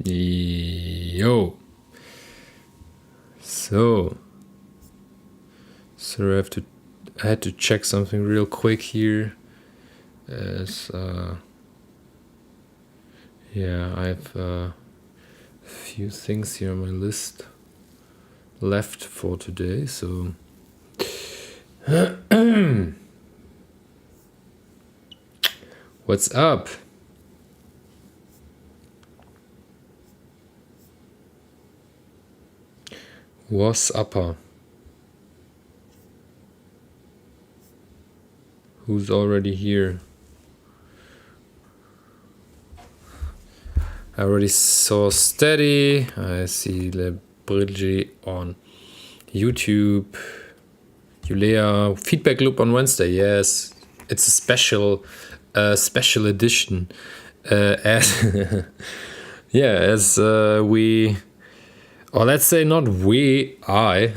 Yo. So I had to check something real quick here. As I have a few things here on my list left for today. So what's up? What's upper? Who's already here? I already saw Steady. I see Le Bridgie on YouTube. Julea feedback loop on Wednesday. Yes, it's a special edition. As we, or let's say not we, I.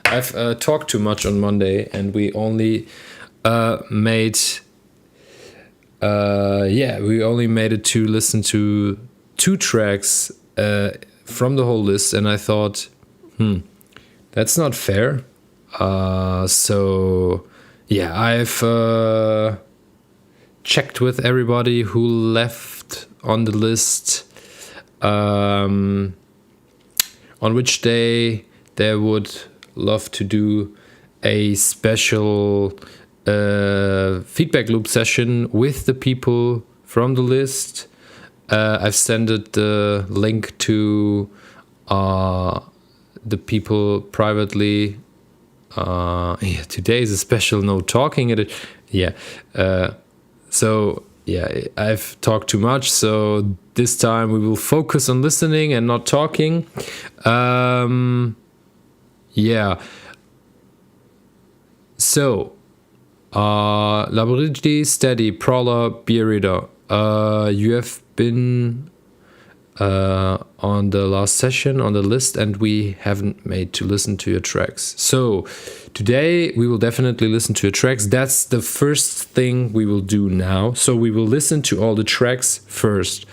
I've talked too much on Monday, and we only made it to listen to 2 tracks from the whole list, and I thought, that's not fair. I've checked with everybody who left on the list on which day they would love to do a special feedback loop session with the people from the list. I've sent the link to the people privately. Today is a special no talking at it. I've talked too much, so this time we will focus on listening and not talking. So, Labrigi, Steady, Prowler, Beer Reader. You have been on the last session on the list, and we haven't made to listen to your tracks. So, today we will definitely listen to your tracks. That's the first thing we will do now. So, we will listen to all the tracks first,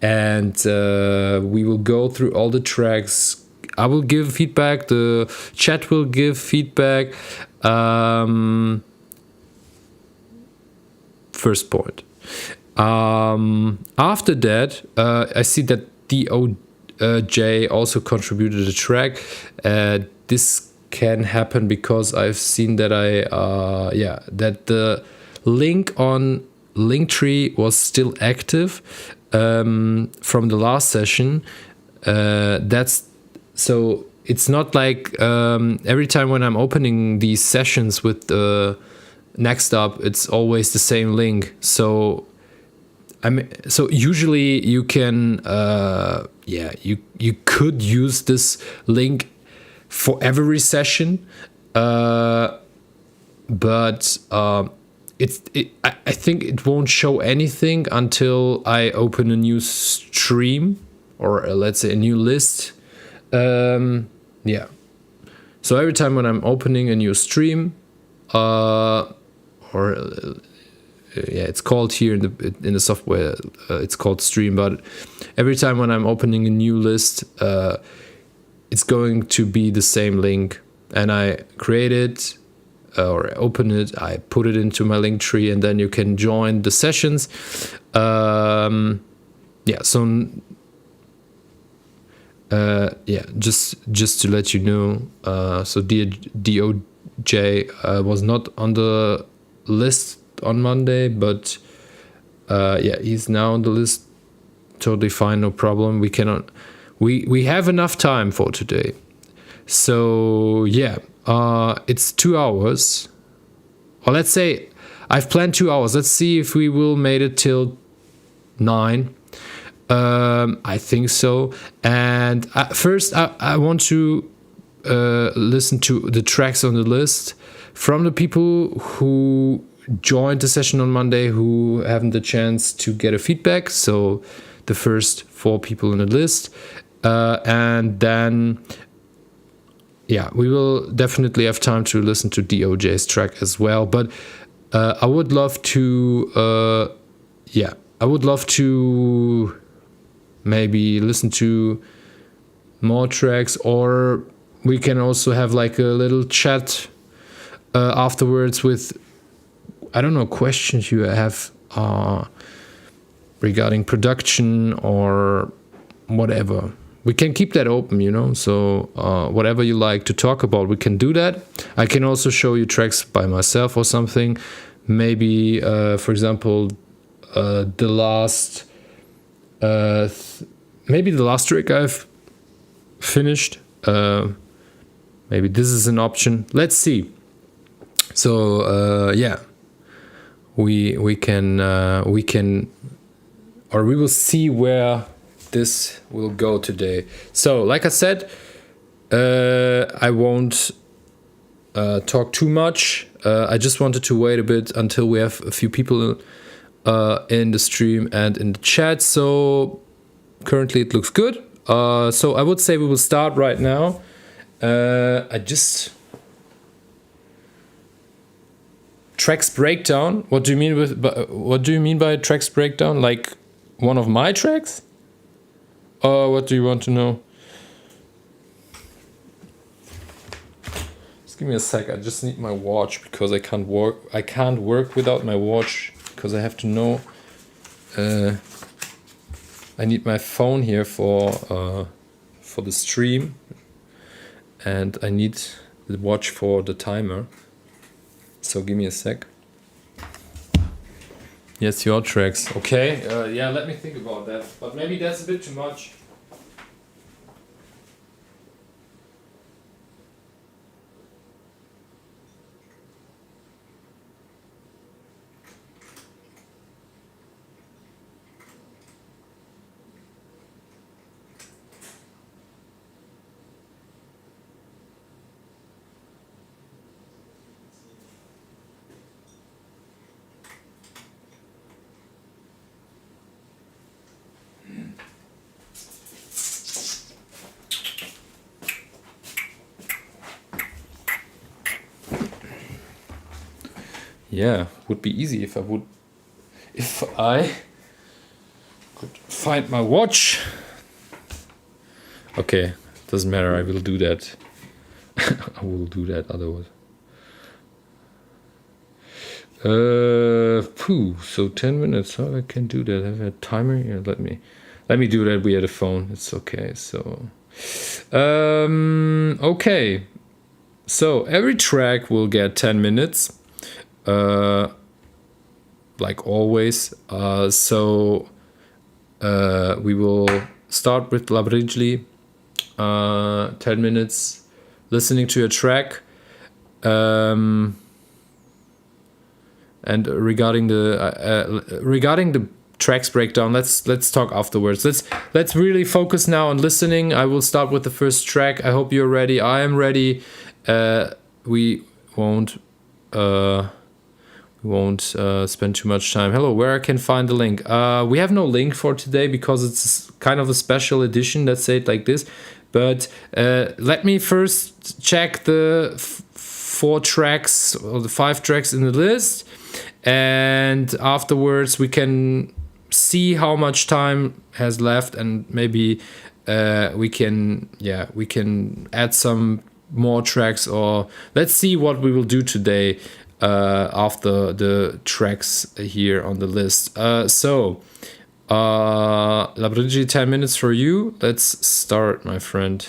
and we will go through all the tracks. I will give feedback, the chat will give feedback. First point. After that, I see that DOJ also contributed a track. This can happen because I've seen that that the link on Linktree was still active from the last session. So it's not like every time when I'm opening these sessions with the next up, it's always the same link. So usually you can you could use this link for every session, but I think it won't show anything until I open a new stream, or let's say a new list. So every time when I'm opening a new stream, it's called here in the software, it's called stream. But every time when I'm opening a new list, it's going to be the same link, and I create it or open it. I put it into my link tree, and then you can join the sessions. Just to let you know, so DOJ was not on the list on Monday, but he's now on the list. Totally fine, no problem. We have enough time for today. So it's 2 hours, or let's say I've planned 2 hours. Let's see if we will made it till 9. I think so. And first, I want to listen to the tracks on the list from the people who joined the session on Monday who haven't the chance to get a feedback. So the first 4 people on the list. And then, we will definitely have time to listen to DOJ's track as well. But I would love to maybe listen to more tracks, or we can also have like a little chat afterwards with, I don't know, questions you have regarding production or whatever. We can keep that open, you know, so whatever you like to talk about, we can do that. I can also show you tracks by myself or something. Maybe, for example, the last track I've finished. Maybe this is an option. Let's see. So we can or we will see where this will go today. So like I said, I won't talk too much. I just wanted to wait a bit until we have a few people in the stream and in the chat. So currently it looks good. So I would say we will start right now. Tracks breakdown. What do you mean by tracks breakdown? Like one of my tracks? Or what do you want to know? Just give me a sec. I just need my watch because I can't work without my watch because I have to know. I need my phone here for the stream, and I need the watch for the timer. So give me a sec. Yes, your tracks. Okay. Yeah, let me think about that. But maybe that's a bit too much. Yeah, would be easy if I could find my watch. Okay, doesn't matter, I will do that. I will do that otherwise. So 10 minutes, so I can do that. I have a timer here. Let me do that via the phone. It's okay. So okay. So every track will get 10 minutes. Like always. So we will start with Labridgely. 10 minutes listening to a track. And regarding the tracks breakdown, let's talk afterwards. Let's really focus now on listening. I will start with the first track. I hope you're ready. I am ready. We won't spend too much time. Hello, where I can find the link? We have no link for today because it's kind of a special edition. Let's say it like this. But let me first check the 4 tracks or the 5 tracks in the list, and afterwards we can see how much time has left, and maybe we can add some more tracks, or let's see what we will do today after the tracks here on the list. So Labridgely, 10 minutes for you. Let's start, my friend.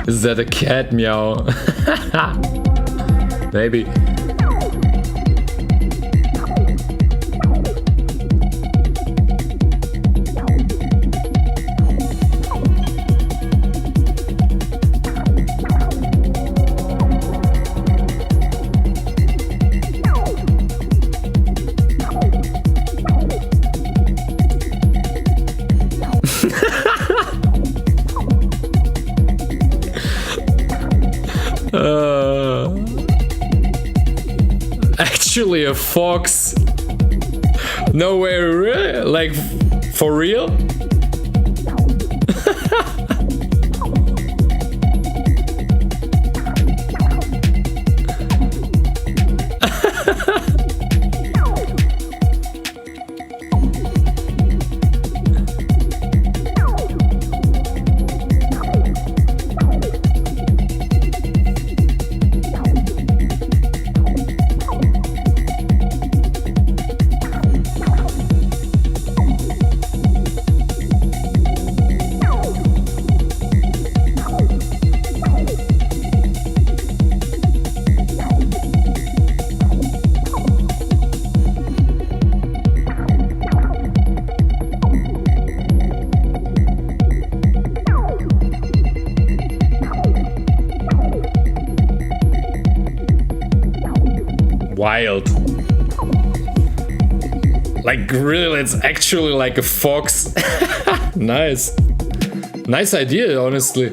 Is that a cat? Meow. Maybe. Actually a fox. No way, really? Like, for real? Wild. Like, really, it's actually like a fox. Nice. Nice idea, honestly.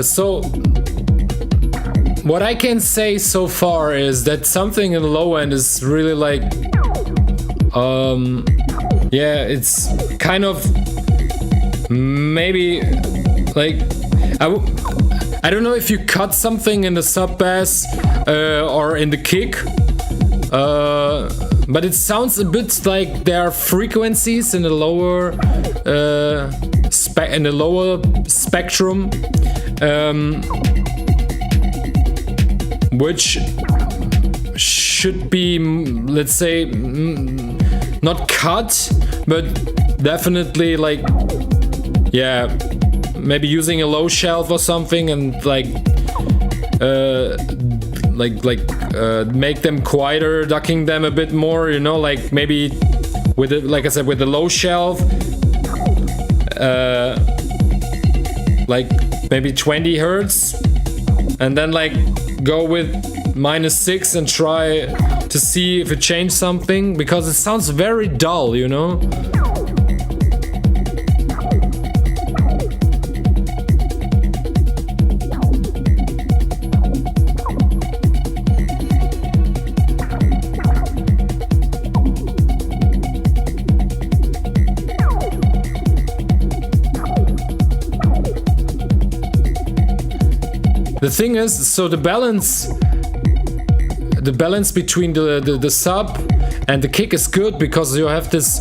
So what I can say so far is that something in the low end is really like, yeah, it's kind of maybe like, I don't know if you cut something in the sub bass or in the kick, but it sounds a bit like there are frequencies in the lower spectrum, which should be, let's say, not cut, but definitely like, yeah, maybe using a low shelf or something, and make them quieter, ducking them a bit more, you know, like maybe with it, like I said, with the low shelf, like maybe 20 hertz, and then like go with -6 and try to see if it changed something, because it sounds very dull, you know. The thing is, so the balance between the sub and the kick is good, because you have this,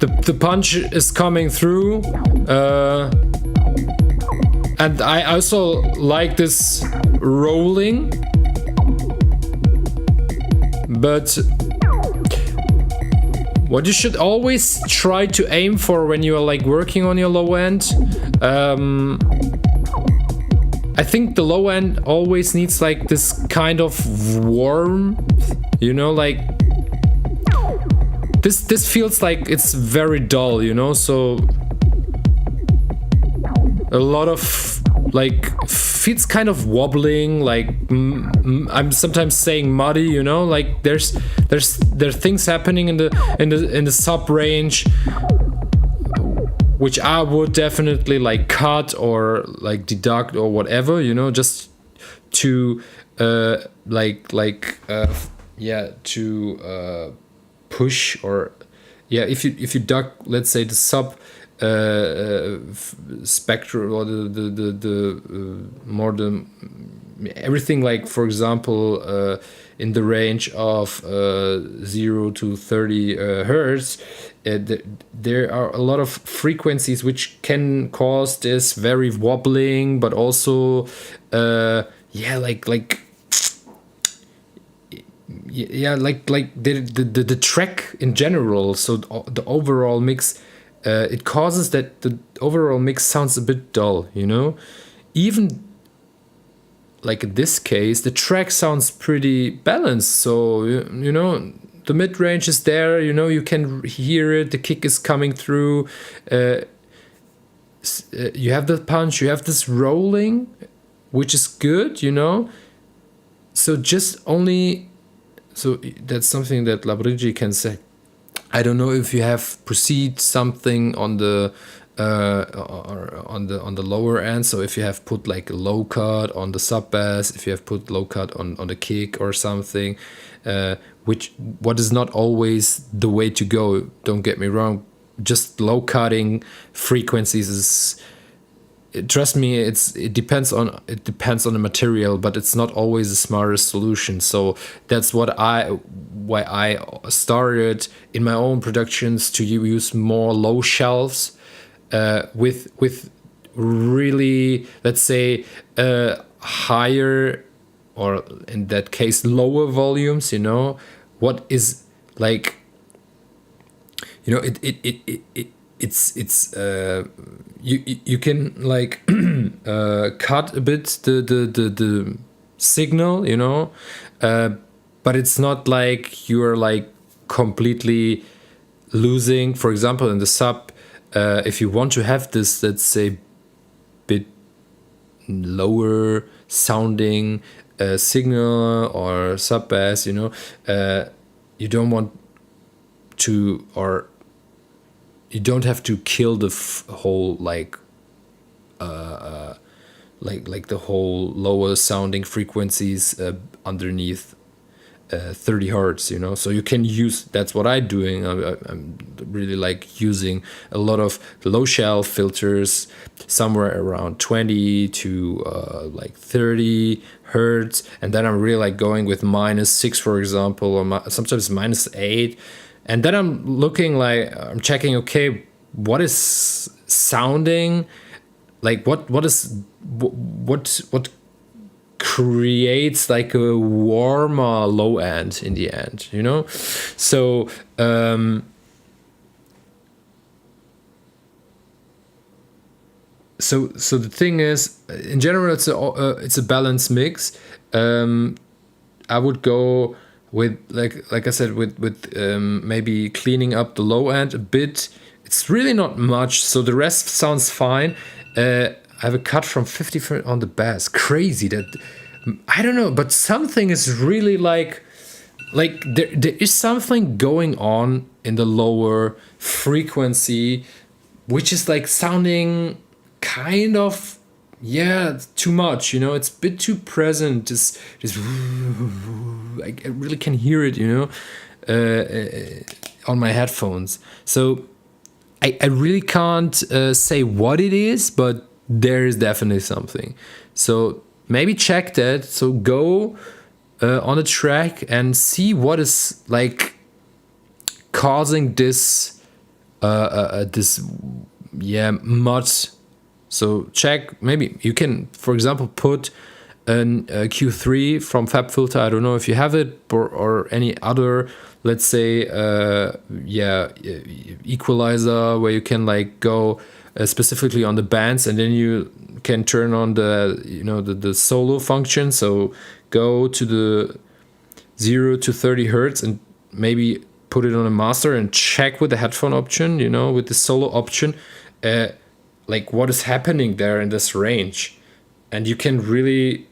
the punch is coming through, and I also like this rolling, but what you should always try to aim for when you are like working on your low end, I think the low end always needs like this kind of warmth, you know, like this feels like it's very dull, you know, so a lot of like feels kind of wobbling, like I'm sometimes saying muddy, you know, like there are things happening in the sub range which I would definitely like cut or like deduct or whatever, you know, just to push, or if you duck, let's say, the sub spectrum, or the more the everything, like for example, in the range of 0 to 30 hertz, there are a lot of frequencies which can cause this very wobbling, but also the track in general. So the overall mix, it causes that the overall mix sounds a bit dull, you know. Even like in this case, the track sounds pretty balanced. So you know, the mid range is there. You know, you can hear it. The kick is coming through. You have the punch. You have this rolling, which is good. You know. So just only. So that's something that Labrigi can say. I don't know if you have proceed something on the or on the lower end. So if you have put like a low cut on the sub bass, if you have put low cut on the kick or something, what is not always the way to go. Don't get me wrong. Just low cutting frequencies is. Trust me, it depends on the material, but it's not always the smartest solution. So that's why I started in my own productions to use more low shelves, with really, let's say, higher, or in that case lower volumes. You know, what is like, you know, it's you can like cut a bit the signal, you know, but it's not like you're like completely losing. For example, in the sub, if you want to have this, let's say, bit lower sounding signal or sub bass, you know, you don't want to, or you don't have to kill the whole like the whole lower sounding frequencies underneath 30 hertz, you know. So you can use, that's what I'm doing. I'm really like using a lot of low shelf filters, somewhere around 20 to like 30 hertz, and then I'm really like going with -6, for example, or sometimes -8. And then I'm checking, okay, what is sounding, like what creates like a warmer low end in the end, you know? So so the thing is, in general, it's a balanced mix. I would go with like I said, with maybe cleaning up the low end a bit. It's really not much, so the rest sounds fine. I have a cut from 50 on the bass. Crazy, that I don't know, but something is really like there is something going on in the lower frequency, which is like sounding kind of, yeah, too much, you know. It's a bit too present. Just I really can hear it, you know, on my headphones. So I really can't say what it is, but there is definitely something. So maybe check that. So go on a track and see what is like causing this mud. So check, maybe you can, for example, put an Q3 from FabFilter. I don't know if you have it, or any other, let's say, equalizer, where you can like go specifically on the bands, and then you can turn on the, you know, the solo function. So go to the 0 to 30 hertz and maybe put it on a master and check with the headphone option, you know, with the solo option, like what is happening there in this range. And you can really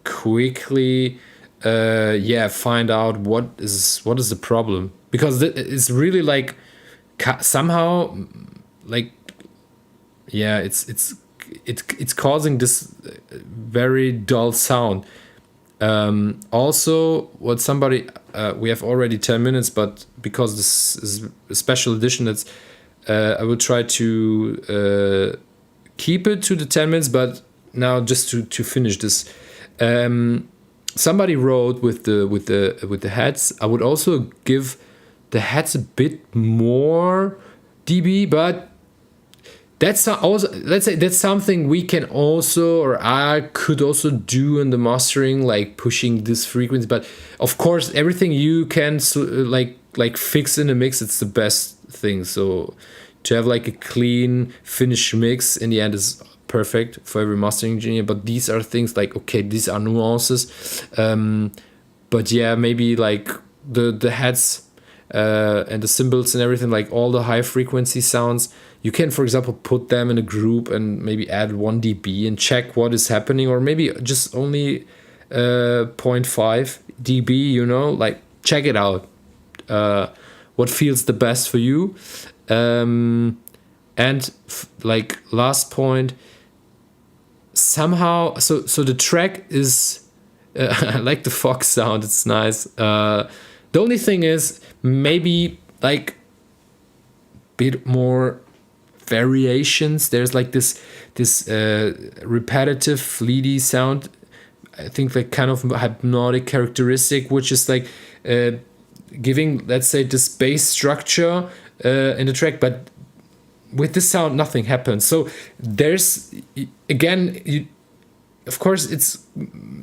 quickly find out what is the problem, because it's really like somehow like, yeah, it's causing this very dull sound. Also, what somebody we have already 10 minutes, but because this is a special edition, I will try to keep it to the 10 minutes, but now just to finish this, somebody wrote with the heads. I would also give the heads a bit more dB, but that's also, let's say that's something we can also, or I could also do in the mastering, like pushing this frequency. But of course, everything you can like fix in the mix, it's the best thing. So to have like a clean finished mix in the end is perfect for every mastering engineer. But these are things like, okay, these are nuances. But yeah, maybe like the heads and the cymbals and everything, like all the high frequency sounds, you can, for example, put them in a group and maybe add 1 dB and check what is happening, or maybe just only 0.5 dB, you know, like check it out. What feels the best for you. And like last point, somehow, so the track is, I like the Fox sound, it's nice. The only thing is maybe like bit more variations. There's like this repetitive fleety sound, I think, like kind of hypnotic characteristic, which is like giving, let's say, this bass structure in the track, but with this sound nothing happens. So there's, again, of course it's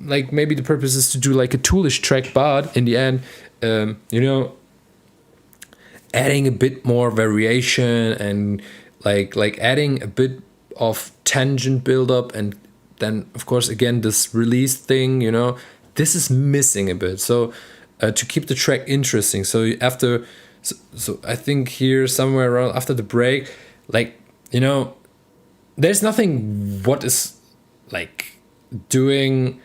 like maybe the purpose is to do like a toolish track, but in the end, you know, adding a bit more variation and like adding a bit of tangent buildup, and then of course again this release thing, you know, this is missing a bit. So to keep the track interesting, so after, so I think here somewhere around after the break, like, you know, there's nothing what is like doing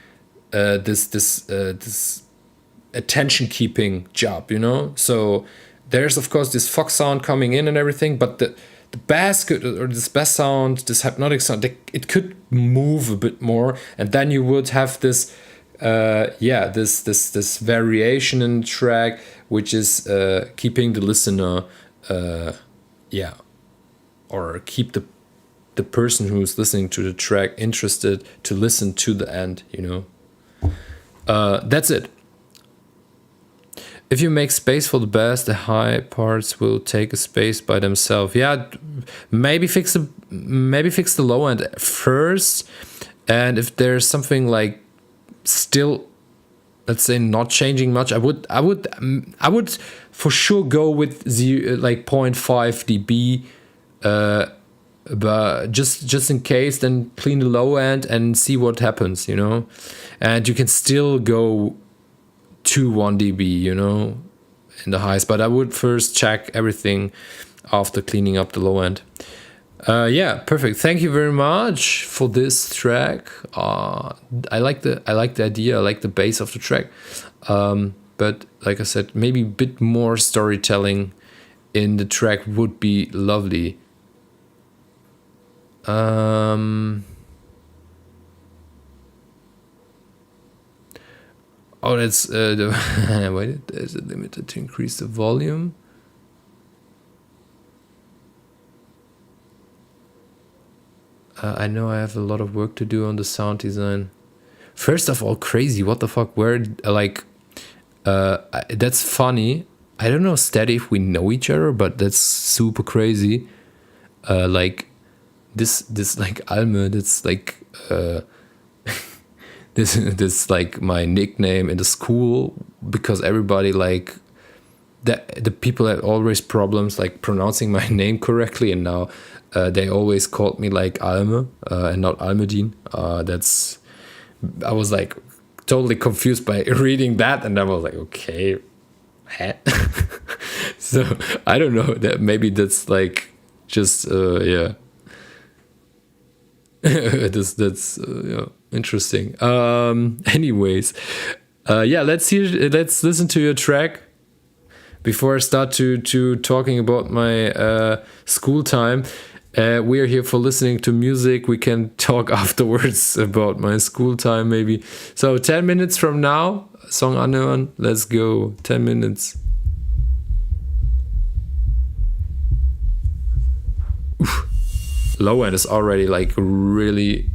this attention keeping job, you know. So there's of course this Fox sound coming in and everything, but the bass could, or this bass sound, this hypnotic sound, it could move a bit more, and then you would have this this variation in the track, which is keeping the listener or keep the person who's listening to the track interested to listen to the end, you know. That's it. If you make space for the bass, the high parts will take a space by themselves. Yeah, maybe fix the low end first, and if there's something like still, let's say, not changing much, I would for sure go with the like 0.5 dB, but just in case, then clean the low end and see what happens, you know. And you can still go to 1 dB, you know, in the highs, but I would first check everything after cleaning up the low end. Yeah, perfect. Thank you very much for this track. I like the idea. I like the bass of the track. But like I said, maybe a bit more storytelling in the track would be lovely. Oh, that's wait. Is it limited to increase the volume? I know I have a lot of work to do on the sound design. First of all, crazy. What the fuck? Where like, that's funny. I don't know, Steady, if we know each other, but that's super crazy. Like this like Alme. That's like this like my nickname in the school, because everybody like the people had always problems like pronouncing my name correctly, and now they always called me like Alme and not Almedin. I was like totally confused by reading that, and I was like, okay, so I don't know, that maybe that's like just yeah. that's interesting. Anyways, yeah, let's listen to your track before I start to talking about my school time. We are here for listening to music. We can talk afterwards about my school time maybe. So 10 minutes from now, song anhören. Let's go. 10 minutes. Oof. Low end is already like really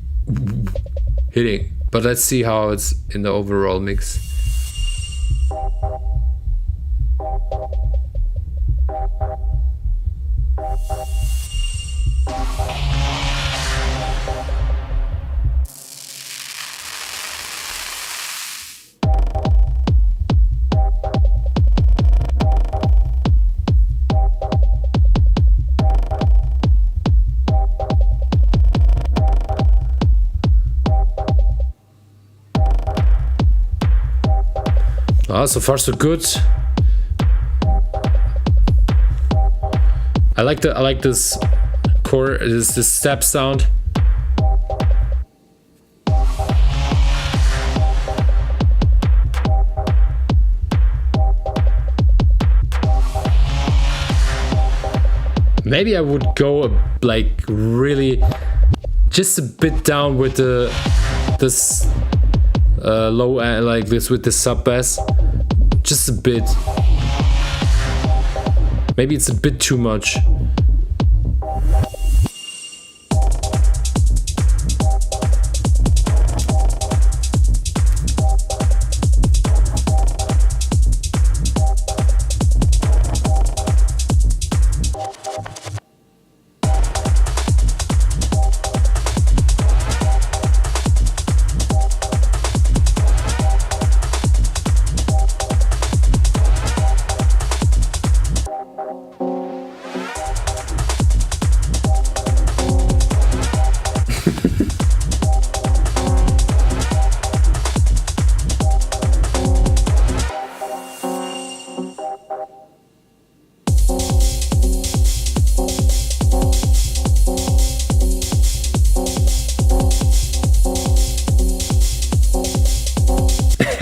hitting. But let's see how it's in the overall mix. So far so good. I like this chord, this step sound. Maybe I would go like really just a bit down with this low end, like this with the sub bass. Just a bit. Maybe it's a bit too much.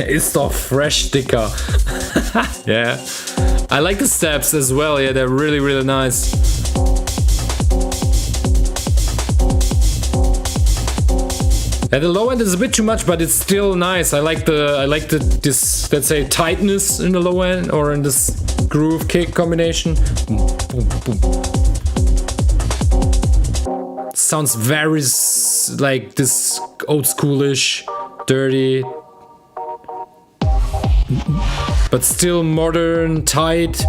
Ist doch fresh, Dicker. Yeah. I like the steps as well. Yeah, they're really, really nice. Yeah, the low end is a bit too much, but it's still nice. I like this, let's say, tightness in the low end or in this groove kick combination. Boom, boom, boom. Sounds very like this old schoolish, dirty, but still modern, tight.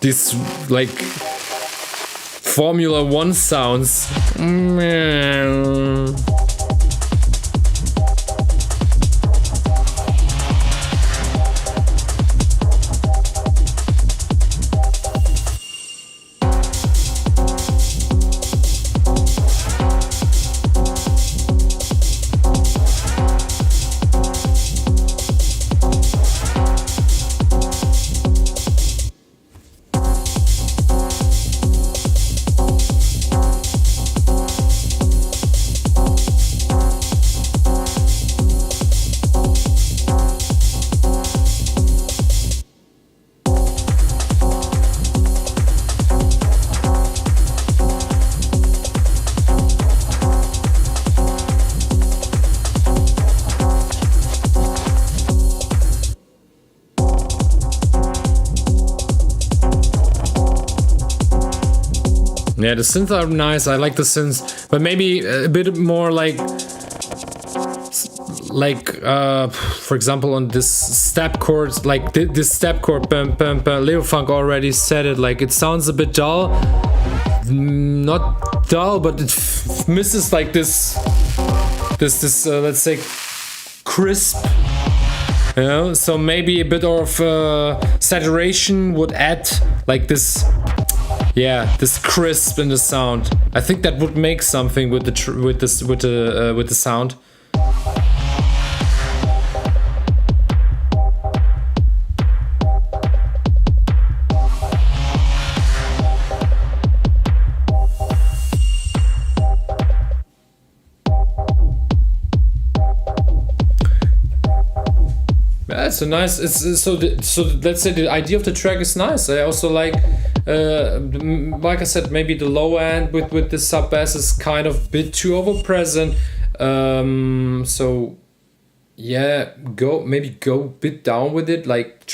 These like Formula One sounds. Yeah, the synths are nice. I like the synths, but maybe a bit more like for example, on this step chord, like this step chord, Leo Funk already said it. Like it sounds a bit dull, not dull, but it misses like this, let's say, crisp. You know, so maybe a bit of saturation would add like this. Yeah, this crisp in the sound. I think that would make something with the sound. Yeah, it's a nice. So let's say the idea of the track is nice. I also like like I said, maybe the low end with the sub bass is kind of a bit too over present. So yeah, go a bit down with it. Like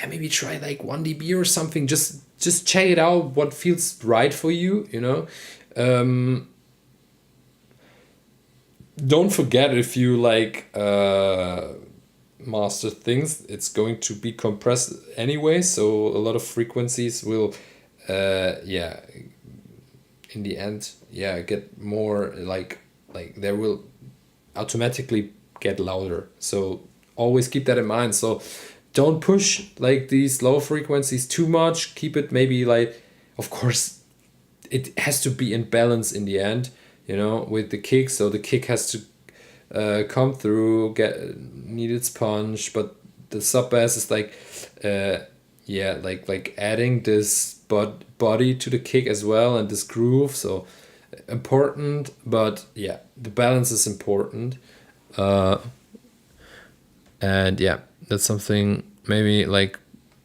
maybe try like 1 dB or something. Just check it out. What feels right for you. Don't forget, if you like master things, it's going to be compressed anyway, so a lot of frequencies will in the end get more like they will automatically get louder. So always keep that in mind. So don't push like these low frequencies too much. Keep it maybe like, of course it has to be in balance in the end, with the kick. So the kick has to come through, need its punch, but the sub bass is like like adding this body to the kick as well, and this groove. So important, but yeah, the balance is important. And yeah, that's something, maybe like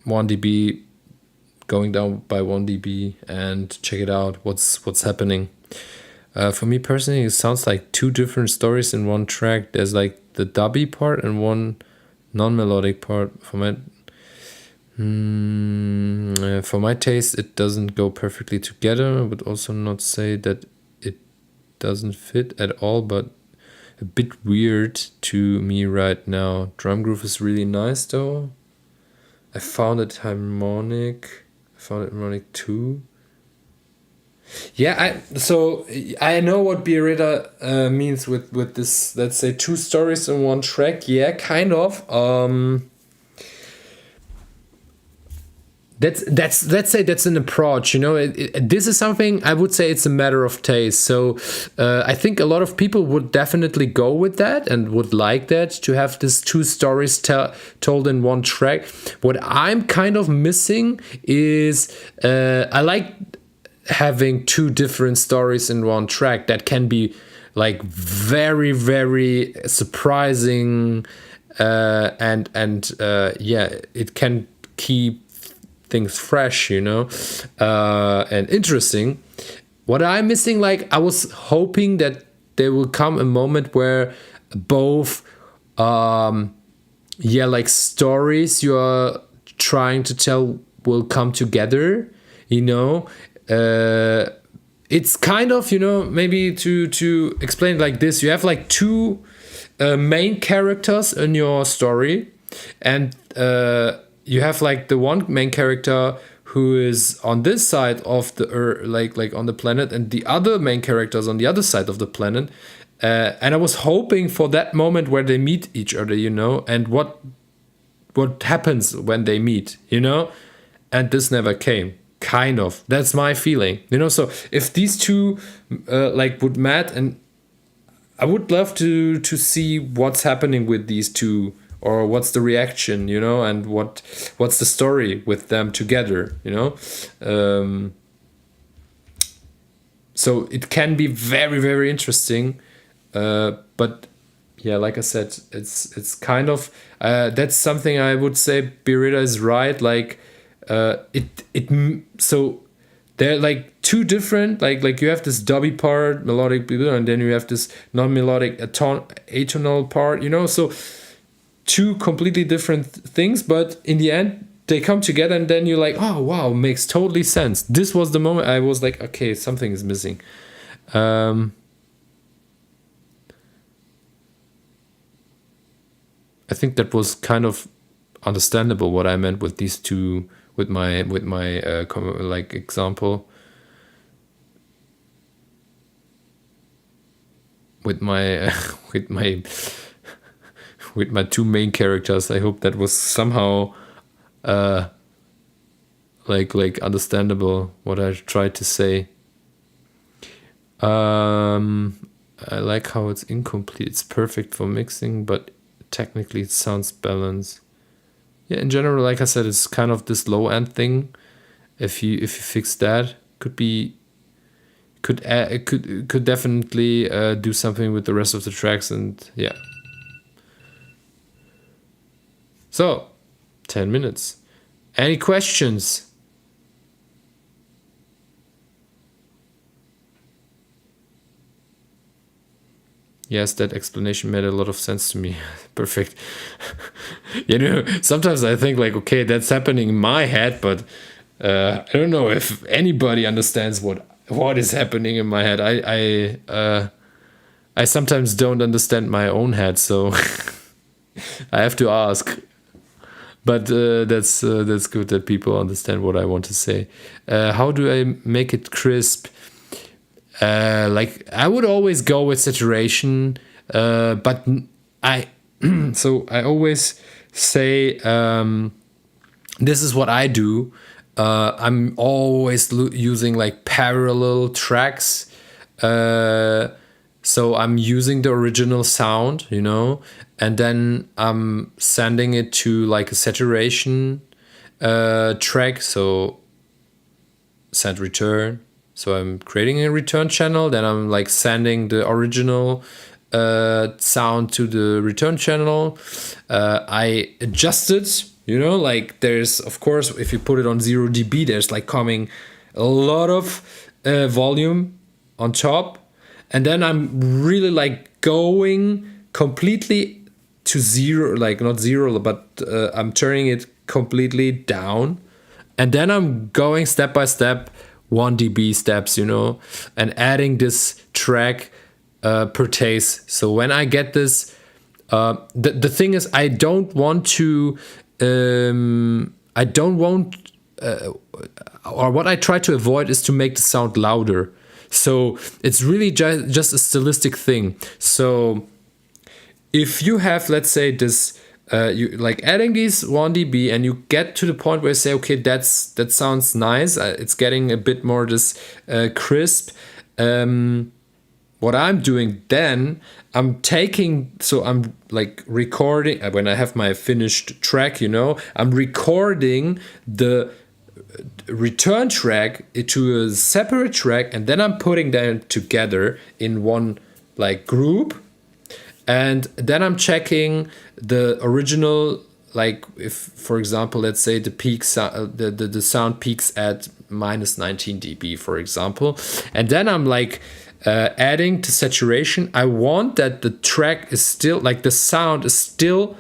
1 dB, going down by 1 dB, and check it out, what's happening. For me personally, it sounds like two different stories in one track. There's like the dubby part and one non-melodic part. For my taste, it doesn't go perfectly together. I would also not say that it doesn't fit at all, but a bit weird to me right now. Drum groove is really nice though. I found it harmonic. I found it harmonic too. Yeah, I know what Birita means with this, let's say, two stories in one track. Yeah, kind of. Let's say that's an approach. This is something I would say it's a matter of taste. So I think a lot of people would definitely go with that and would like that, to have this two stories told in one track. What I'm kind of missing is I like having two different stories in one track that can be like very, very surprising, and it can keep things fresh, and interesting. What I'm missing, like, I was hoping that there will come a moment where both like stories you are trying to tell will come together. It's kind of, maybe to explain like this, you have like two main characters in your story, and you have like the one main character who is on this side of the earth, like on the planet, and the other main characters on the other side of the planet. And I was hoping for that moment where they meet each other, and what happens when they meet, and this never came. Kind of, that's my feeling, so if these two would meet, and I would love to see what's happening with these two, or what's the reaction, and what's the story with them together, so it can be very, very interesting, but yeah, like I said, it's kind of that's something I would say Birita is right, like so they're like two different, like you have this dubby part, melodic, and then you have this non-melodic atonal part, so two completely different things, but in the end they come together, and then you're like, oh wow, makes totally sense. This was the moment I was like, okay, something is missing. I think that was kind of understandable what I meant with these two, with my like example, with my with my two main characters. I hope that was somehow like understandable what I tried to say. I like how it's incomplete. It's perfect for mixing, but technically it sounds balanced. Yeah, in general, like I said, it's kind of this low end thing. If you fix that, could definitely do something with the rest of the tracks, and yeah. So, 10 minutes. Any questions? Yes, that explanation made a lot of sense to me. Perfect. Sometimes I think like, okay, that's happening in my head, but I don't know if anybody understands what is happening in my head. I sometimes don't understand my own head, so I have to ask. But that's good that people understand what I want to say. How do I make it crisp? Like I would always go with saturation, but I so I always say this is what I do. I'm always using like parallel tracks. So I'm using the original sound, and then I'm sending it to like a saturation track. So send return. So I'm creating a return channel. Then I'm like sending the original sound to the return channel. I adjust it, like there's, of course, if you put it on 0 dB, there's like coming a lot of volume on top. And then I'm really like going completely to zero, like not zero, but I'm turning it completely down. And then I'm going step by step, 1 dB steps, and adding this track per taste. So when I get this, the thing is, I don't want, or what I try to avoid is to make the sound louder. So it's really just a stylistic thing. So if you have, let's say, this, you like adding these 1 dB, and you get to the point where you say, okay, that sounds nice. It's getting a bit more this crisp. What I'm doing then, I'm like recording when I have my finished track. I'm recording the return track to a separate track, and then I'm putting them together in one like group, and then I'm checking the original, like if, for example, let's say the peak the sound peaks at minus 19 dB, for example, and then I'm like adding to saturation. I want that the track is still, like the sound is still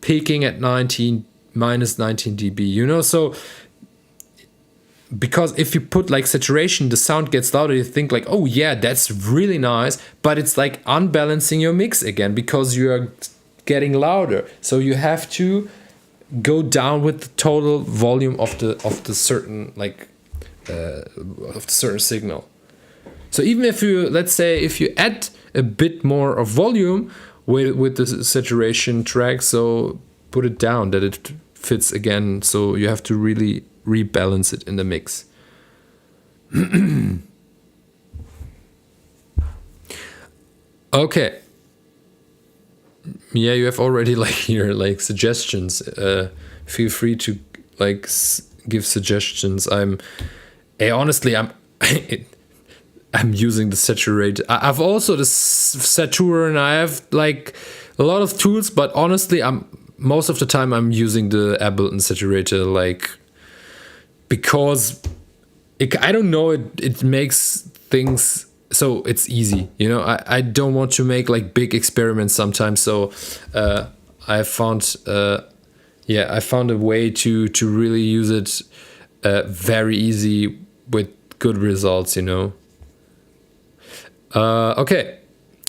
peaking at minus 19 dB, so because if you put like saturation, the sound gets louder, you think like, oh yeah, that's really nice, but it's like unbalancing your mix again because you are getting louder. So you have to go down with the total volume of the certain like of the certain signal. So even if you, let's say, if you add a bit more of volume with the saturation track, so put it down that it fits again. So you have to really rebalance it in the mix. Okay. Yeah, you have already like here like suggestions. Feel free to like give suggestions. Honestly, I'm using the saturate. I've also the Saturn. I have like a lot of tools, but honestly, most of the time I'm using the Ableton saturator, like because I don't know, it makes things so it's easy. I don't want to make like big experiments sometimes. So I found a way to really use it very easy with good results. Okay,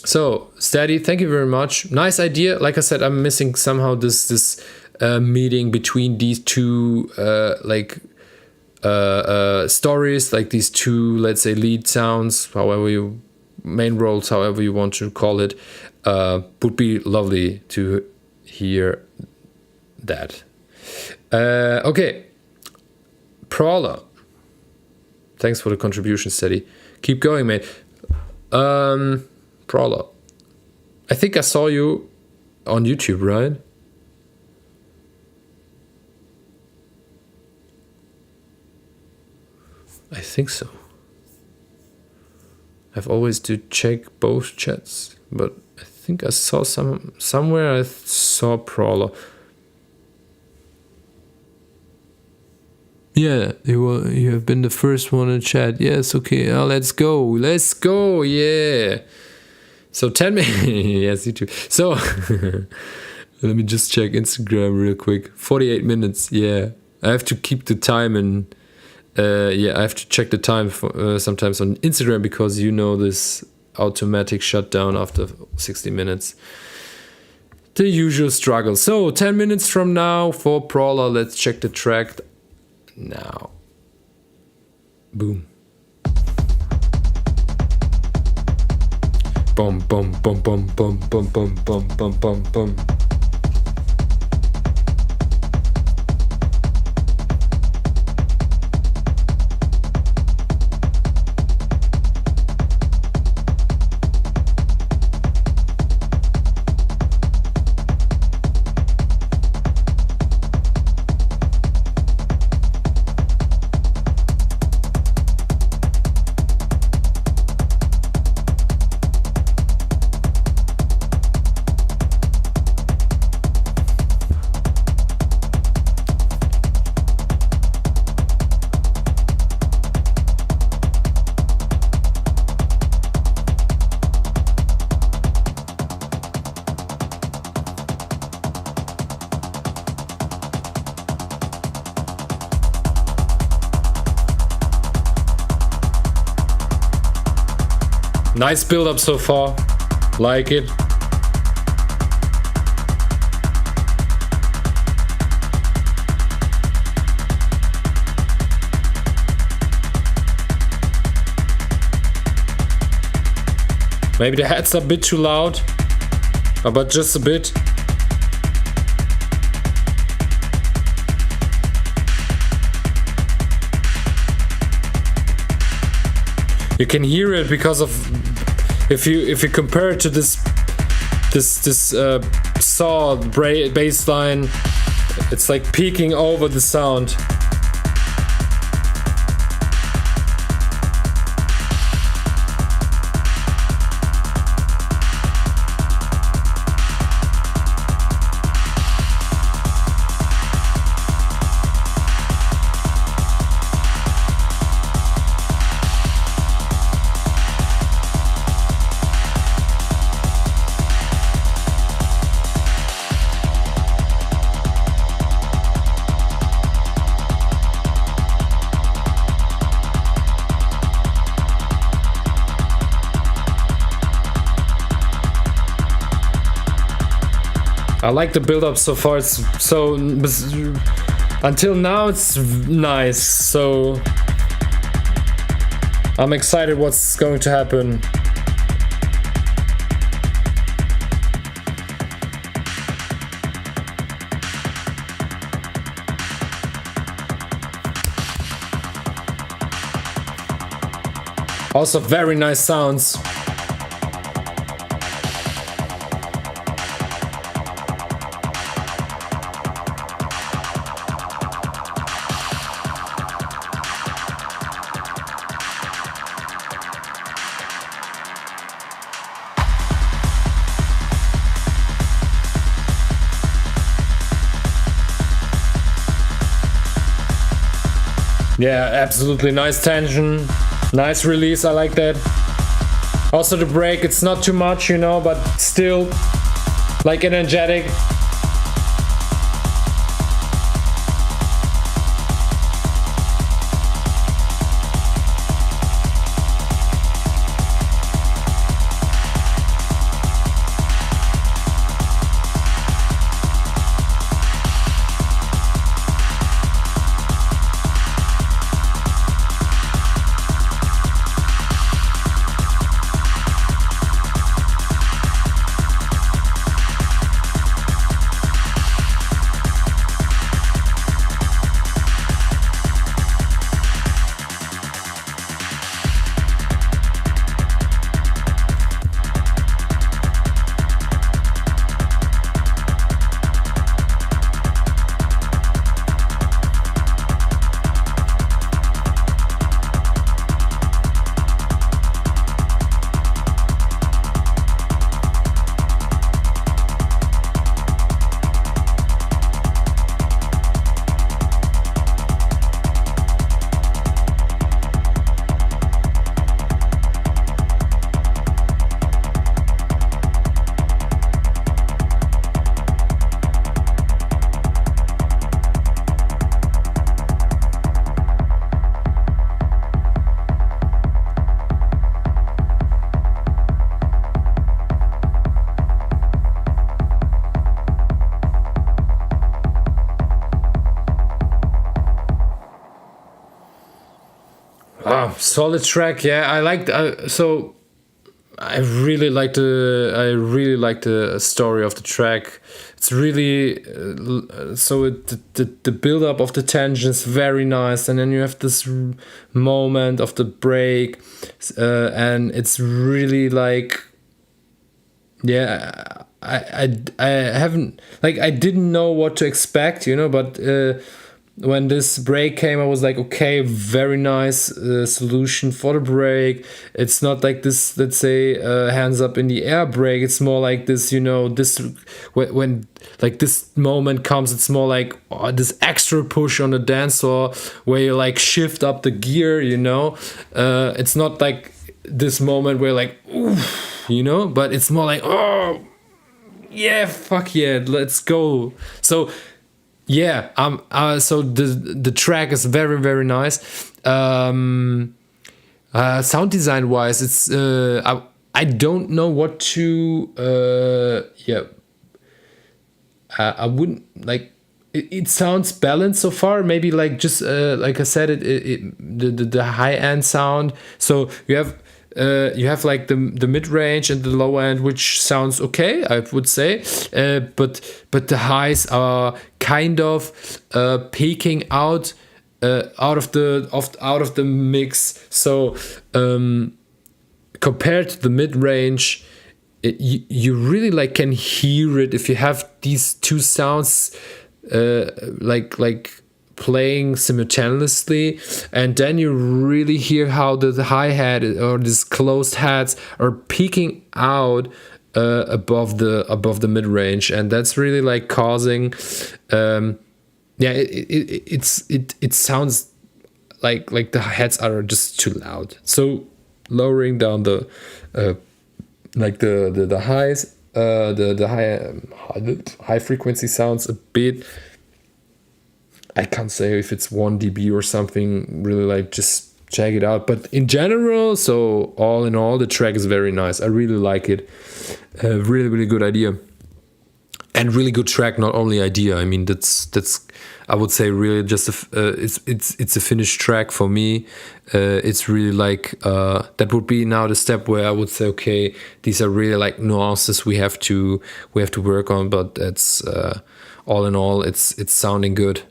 so Steady, thank you very much. Nice idea. Like I said, I'm missing somehow this meeting between these two stories, like these two, let's say, lead sounds, main roles, however you want to call it. Would be lovely to hear that. Okay, Prowler, thanks for the contribution, Steady. Keep going, mate. Prowler, I think I saw you on YouTube, right? I think so. I've always to check both chats, but I think I saw somewhere I saw Prowler. Yeah, you have been the first one in chat. Yes, okay. Let's go. Yeah. So 10 minutes. Yes, you too. So let me just check Instagram real quick. 48 minutes. Yeah, I have to keep the time, and I have to check the time for, sometimes on Instagram, because this automatic shutdown after 60 minutes. The usual struggle. So 10 minutes from now for Brawler. Let's check the track now. Boom. Bum bum bum bum bum bum bum bum bum bum bum. Nice build up so far. Like it. Maybe the head's a bit too loud, but just a bit. You can hear it because of if you compare it to this saw bass line, it's like peeking over the sound. I like the build up so far. It's so until now it's nice. So I'm excited what's going to happen. Also very nice sounds. Yeah, absolutely nice tension, nice release, I like that. Also the break, it's not too much, but still like energetic. yeah, solid track. Yeah, I liked. So I really like the story of the track. It's really the build up of the tension is very nice, and then you have this moment of the break, and it's really like, yeah, I haven't, like, I didn't know what to expect, but when this break came, I was like, okay, very nice solution for the break. It's not like this, let's say, hands up in the air break. It's more like this, this when like this moment comes, it's more like this extra push on the dance floor where you like shift up the gear. It's not like this moment where like, oof, but it's more like, oh yeah, fuck yeah, let's go. So yeah, so the track is very, very nice. Sound design wise, it's I don't know what to I wouldn't like. It sounds balanced so far. Maybe like just like I said, the high end sound. So you have like the mid range and the low end, which sounds okay, I would say. But the highs are kind of peaking out of the mix. So compared to the mid range, you really like can hear it if you have these two sounds like playing simultaneously, and then you really hear how the hi-hat or these closed hats are peeking out above the mid-range, and that's really like causing it sounds like the hats are just too loud, so lowering down the the highs, the high frequency sounds a bit. I can't say if it's 1 dB or something, really like just check it out. But in general, so all in all, the track is very nice. I really like it. Really, really good idea. And really good track, not only idea. I mean, that's I would say really just it's a finished track for me. It's really like that would be now the step where I would say, okay, these are really like nuances we have to work on. But it's all in all, it's sounding good.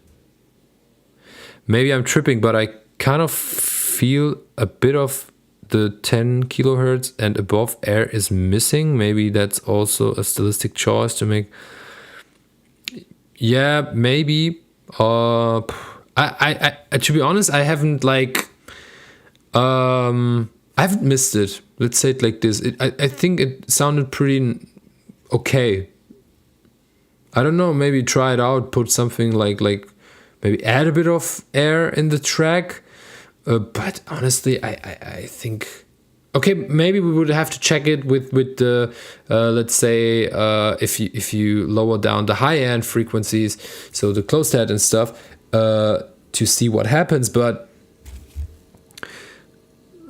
Maybe I'm tripping, but I kind of feel a bit of the 10 kilohertz and above air is missing. Maybe that's also a stylistic choice to make. Yeah, maybe. I to be honest, I haven't I haven't missed it. Let's say it like this. I think it sounded pretty okay. I don't know. Maybe try it out. Put something like maybe add a bit of air in the track. But honestly, I think, okay, maybe we would have to check it with the let's say if you lower down the high end frequencies, so the closed head and stuff, to see what happens. But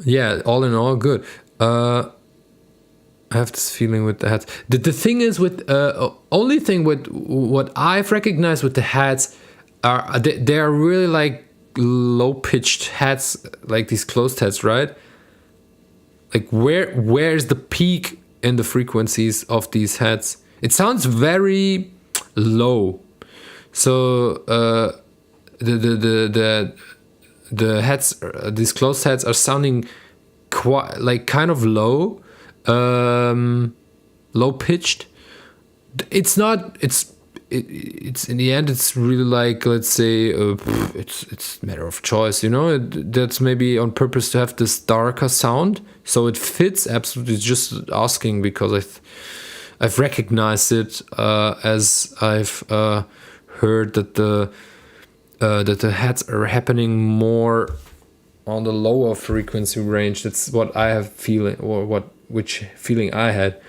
yeah, all in all, good. I have this feeling with the hats. The thing is with only thing with what I've recognized with the hats are they are really like low pitched hats, like these closed hats, right? Like where's the peak in the frequencies of these hats? It sounds very low. So the hats, these closed hats are sounding quite like kind of low, low pitched. It's not. It's in the end. It's really like, let's say, it's a matter of choice. That's maybe on purpose to have this darker sound, so it fits absolutely. Just asking because I've recognized it as I've heard that the hats are happening more on the lower frequency range. That's what I have feeling, or which feeling I had.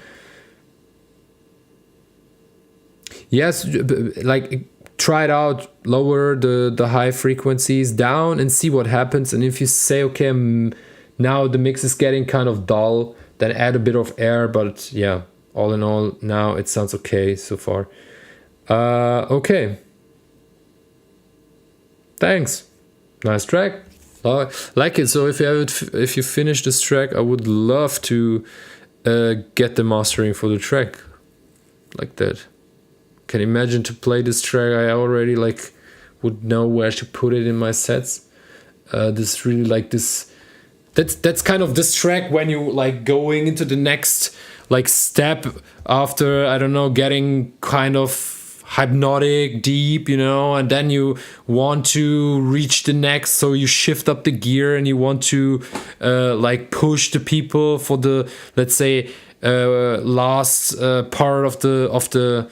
Yes, like try it out, lower the high frequencies down and see what happens. And if you say, okay, now the mix is getting kind of dull, then add a bit of air. But yeah, all in all, now it sounds okay so far. Okay. Thanks. Nice track. Like it. So if you finish this track, I would love to get the mastering for the track like that. Can you imagine to play this track? I already like would know where to put it in my sets. This really like this. That's kind of this track when you like going into the next like step after, I don't know, getting kind of hypnotic, deep, you know, and then you want to reach the next, so you shift up the gear and you want to like push the people for the, let's say, last part of the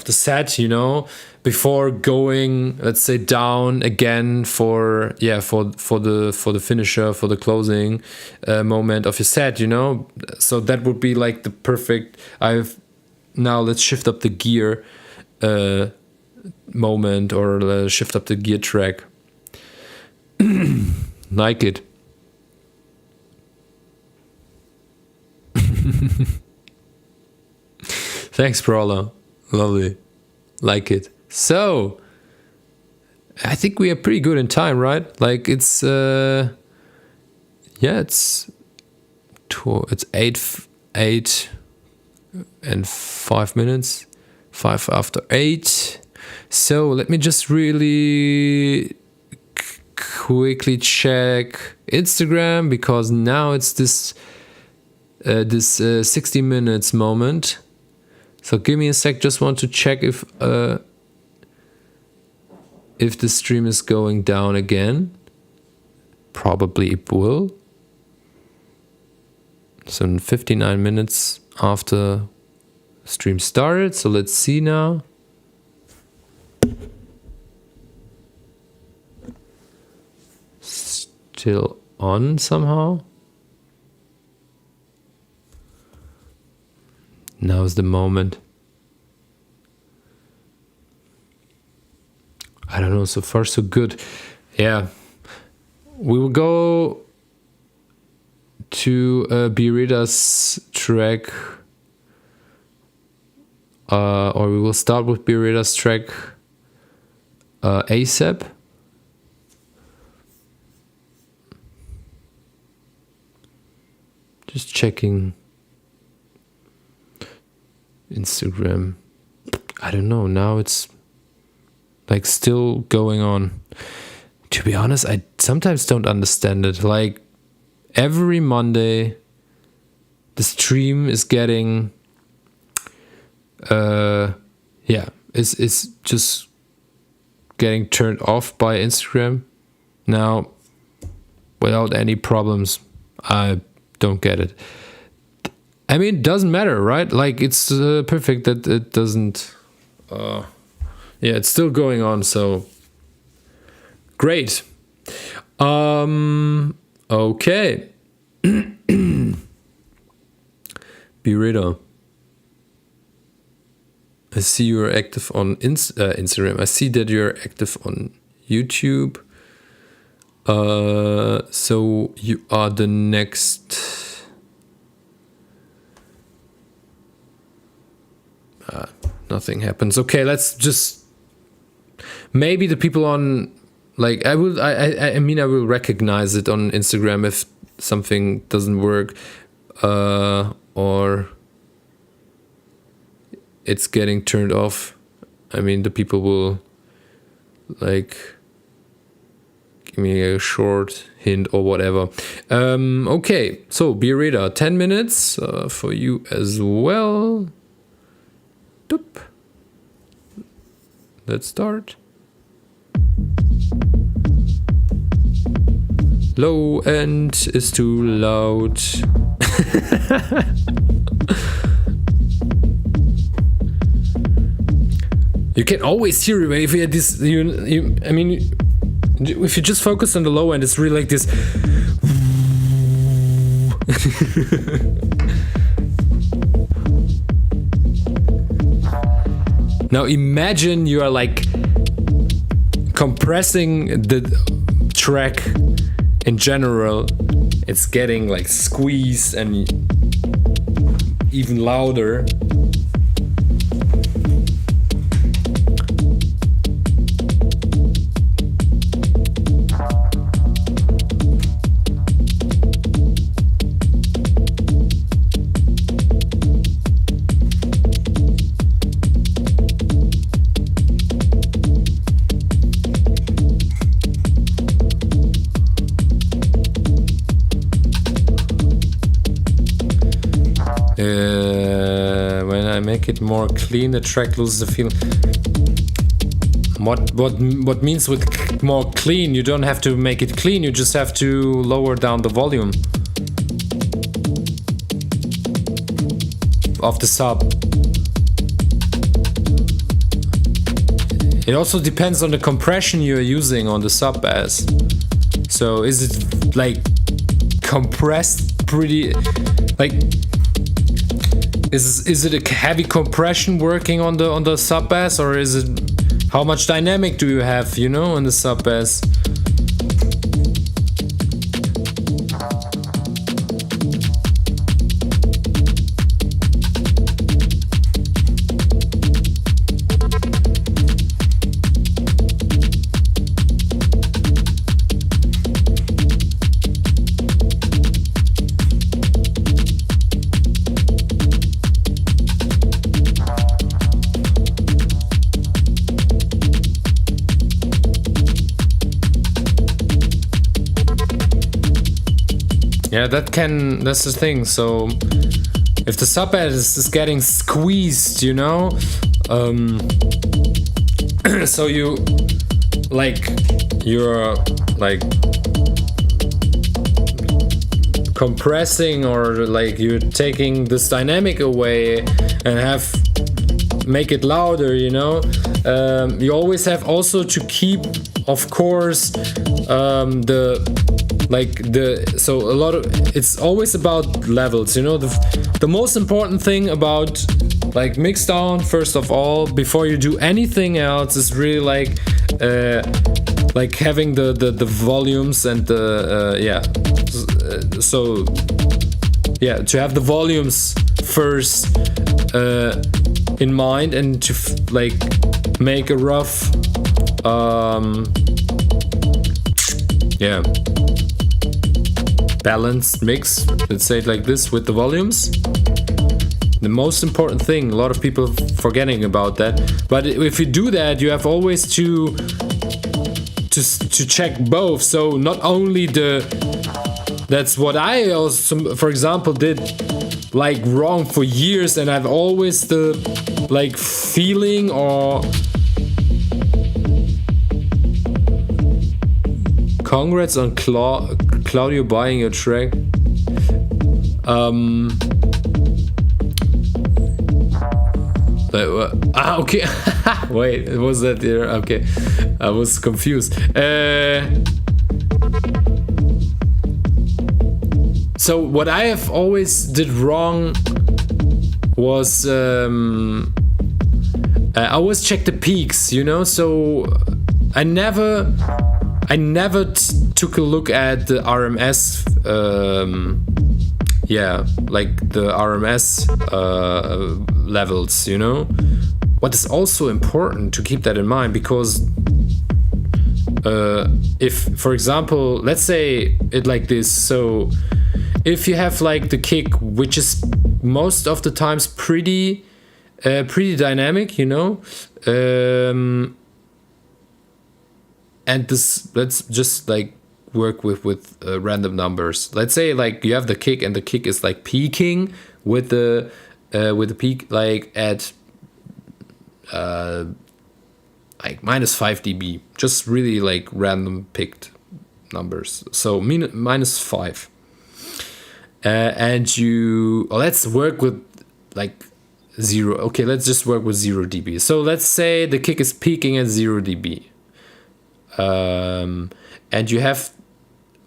set, you know, before going, let's say, down again for the finisher, for the closing moment of your set, you know. So that would be like the perfect. Now let's shift up the gear moment, or shift up the gear track. Like it. Thanks, Brawler. Lovely. Like it. So, I think we are pretty good in time, right? Like it's it's 8 and 5 minutes, 5 after 8. So let me just really quickly check Instagram, because now it's this 60 minutes moment. So give me a sec, just want to check if the stream is going down again. Probably it will. So in 59 minutes after stream started. So let's see now. Still on somehow. Now is the moment. I don't know, so far so good. Yeah. We will go to Birita's track, or we will start with Birita's track ASAP. Just checking Instagram. I don't know, now it's like still going on. To be honest, I sometimes don't understand it. Like every Monday the stream is getting it's just getting turned off by Instagram now without any problems. I don't get it. I mean, it doesn't matter, right? Like it's perfect that it doesn't it's still going on, so great. Okay. Birita, I see you're active on Instagram. I see that you're active on YouTube. So you are the next. Nothing happens. Okay, let's just. Maybe the people on, like, I will recognize it on Instagram if something doesn't work, or it's getting turned off. I mean, the people will like give me a short hint or whatever. Okay, so Birita, 10 minutes for you as well. Doop. Let's start. Low end is too loud. You can always hear it if you had this. I mean, if you just focus on the low end, it's really like this. Now imagine you are like compressing the track in general. It's getting like squeezed and even louder. make it more clean. The track loses the feel. What means with more clean? You don't have to make it clean. You just have to lower down the volume of the sub. It also depends on the compression you're using on the sub bass. So is it like compressed pretty, like is it a heavy compression working on the sub bass, or is it, how much dynamic do you have, you know, in the sub bass? Yeah, that's the thing. So if the sub bass is getting squeezed, you know, so you're like compressing, or like you're taking this dynamic away and make it louder, you know. You always have also to keep, of course, so a lot of, it's always about levels, you know. The most important thing about like mix down, first of all, before you do anything else, is really like having the volumes and to have the volumes first in mind, and to make a rough balanced mix, let's say it like this, with the volumes. The most important thing, a lot of people forgetting about that. But if you do that, you have always to check both. So not only that's what I also, for example, did like wrong for years, and I've always the like feeling, or congrats on Claudio buying your track. Okay. Wait, was that there? Okay, I was confused. So what I have always did wrong was I always check the peaks, you know. So I never took a look at the RMS, like the RMS levels, you know. What is also important to keep that in mind, because if, for example, let's say it like this, so if you have like the kick, which is most of the times pretty dynamic, you know, and this, let's just like work with random numbers. Let's say like you have the kick, and the kick is like peaking with the peak like at like -5 dB, just really like random picked numbers. So -5, and let's work with like 0. Okay, let's just work with 0 dB. So let's say the kick is peaking at 0 dB. And you have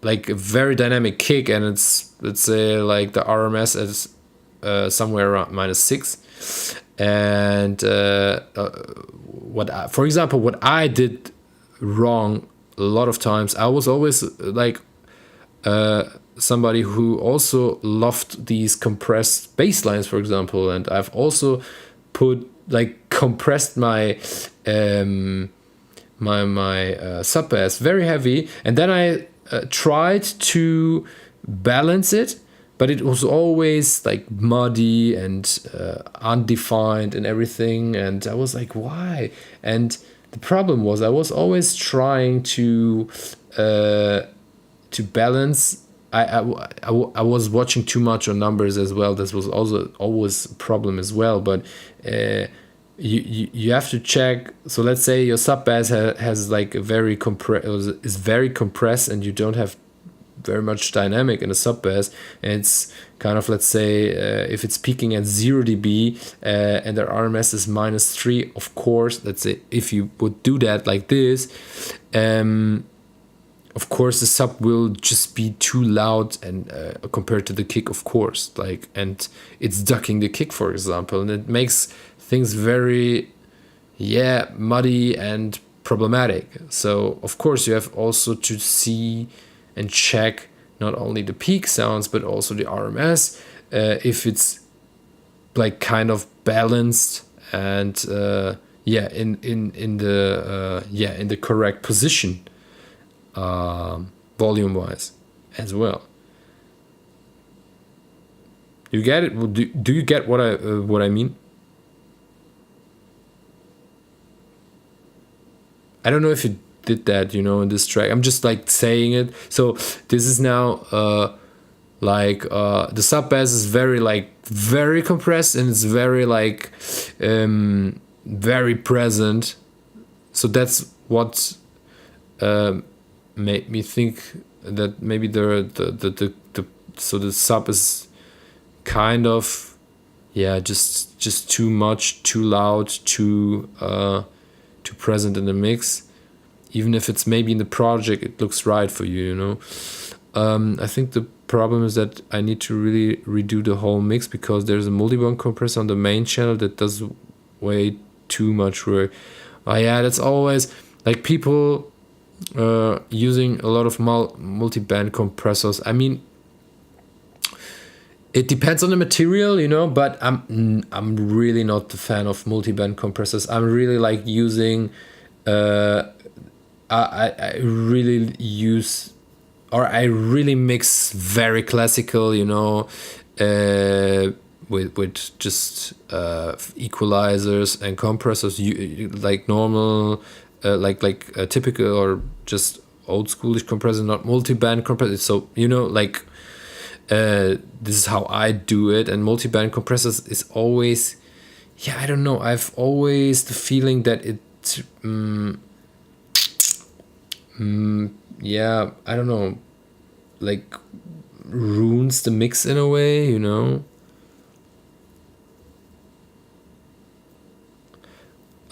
like a very dynamic kick, and it's, let's say like the RMS is somewhere around -6. And for example, what I did wrong a lot of times, I was always like somebody who also loved these compressed bass lines, for example, and I've also compressed my sub bass very heavy, and then I tried to balance it, but it was always like muddy and undefined and everything, and I was like, why? And the problem was I was always trying to balance I was watching too much on numbers as well. This was also always a problem as well. But you have to check. So let's say your sub bass has like a very is very compressed, and you don't have very much dynamic in the sub bass, and it's kind of, let's say, if it's peaking at 0 dB and their RMS is -3, of course, let's say if you would do that like this, of course the sub will just be too loud and compared to the kick, of course, like, and it's ducking the kick, for example, and it makes things very muddy and problematic. So of course you have also to see and check not only the peak sounds but also the RMS, if it's like kind of balanced and in the correct position, volume wise as well. You get it? Do you get what I mean? I don't know if you did that, in this track. I'm just like saying it. So this is now the sub bass is very compressed, and it's very very present. So that's what made me think that maybe the sub is kind of just too much, too loud, too present in the mix. Even if it's maybe in the project, it looks right for you, I think the problem is that I need to really redo the whole mix, because there's a multi-band compressor on the main channel that does way too much work. That's always like people using a lot of multi-band compressors. I mean, it depends on the material, but I'm really not the fan of multi-band compressors. I'm really like using I really use, or I really mix very classical, with just equalizers and compressors, like normal, like a typical or just old schoolish compressor, not multi-band compressor. So this is how I do it. And multi-band compressors is always, I don't know, I've always the feeling that it I don't know, like ruins the mix in a way,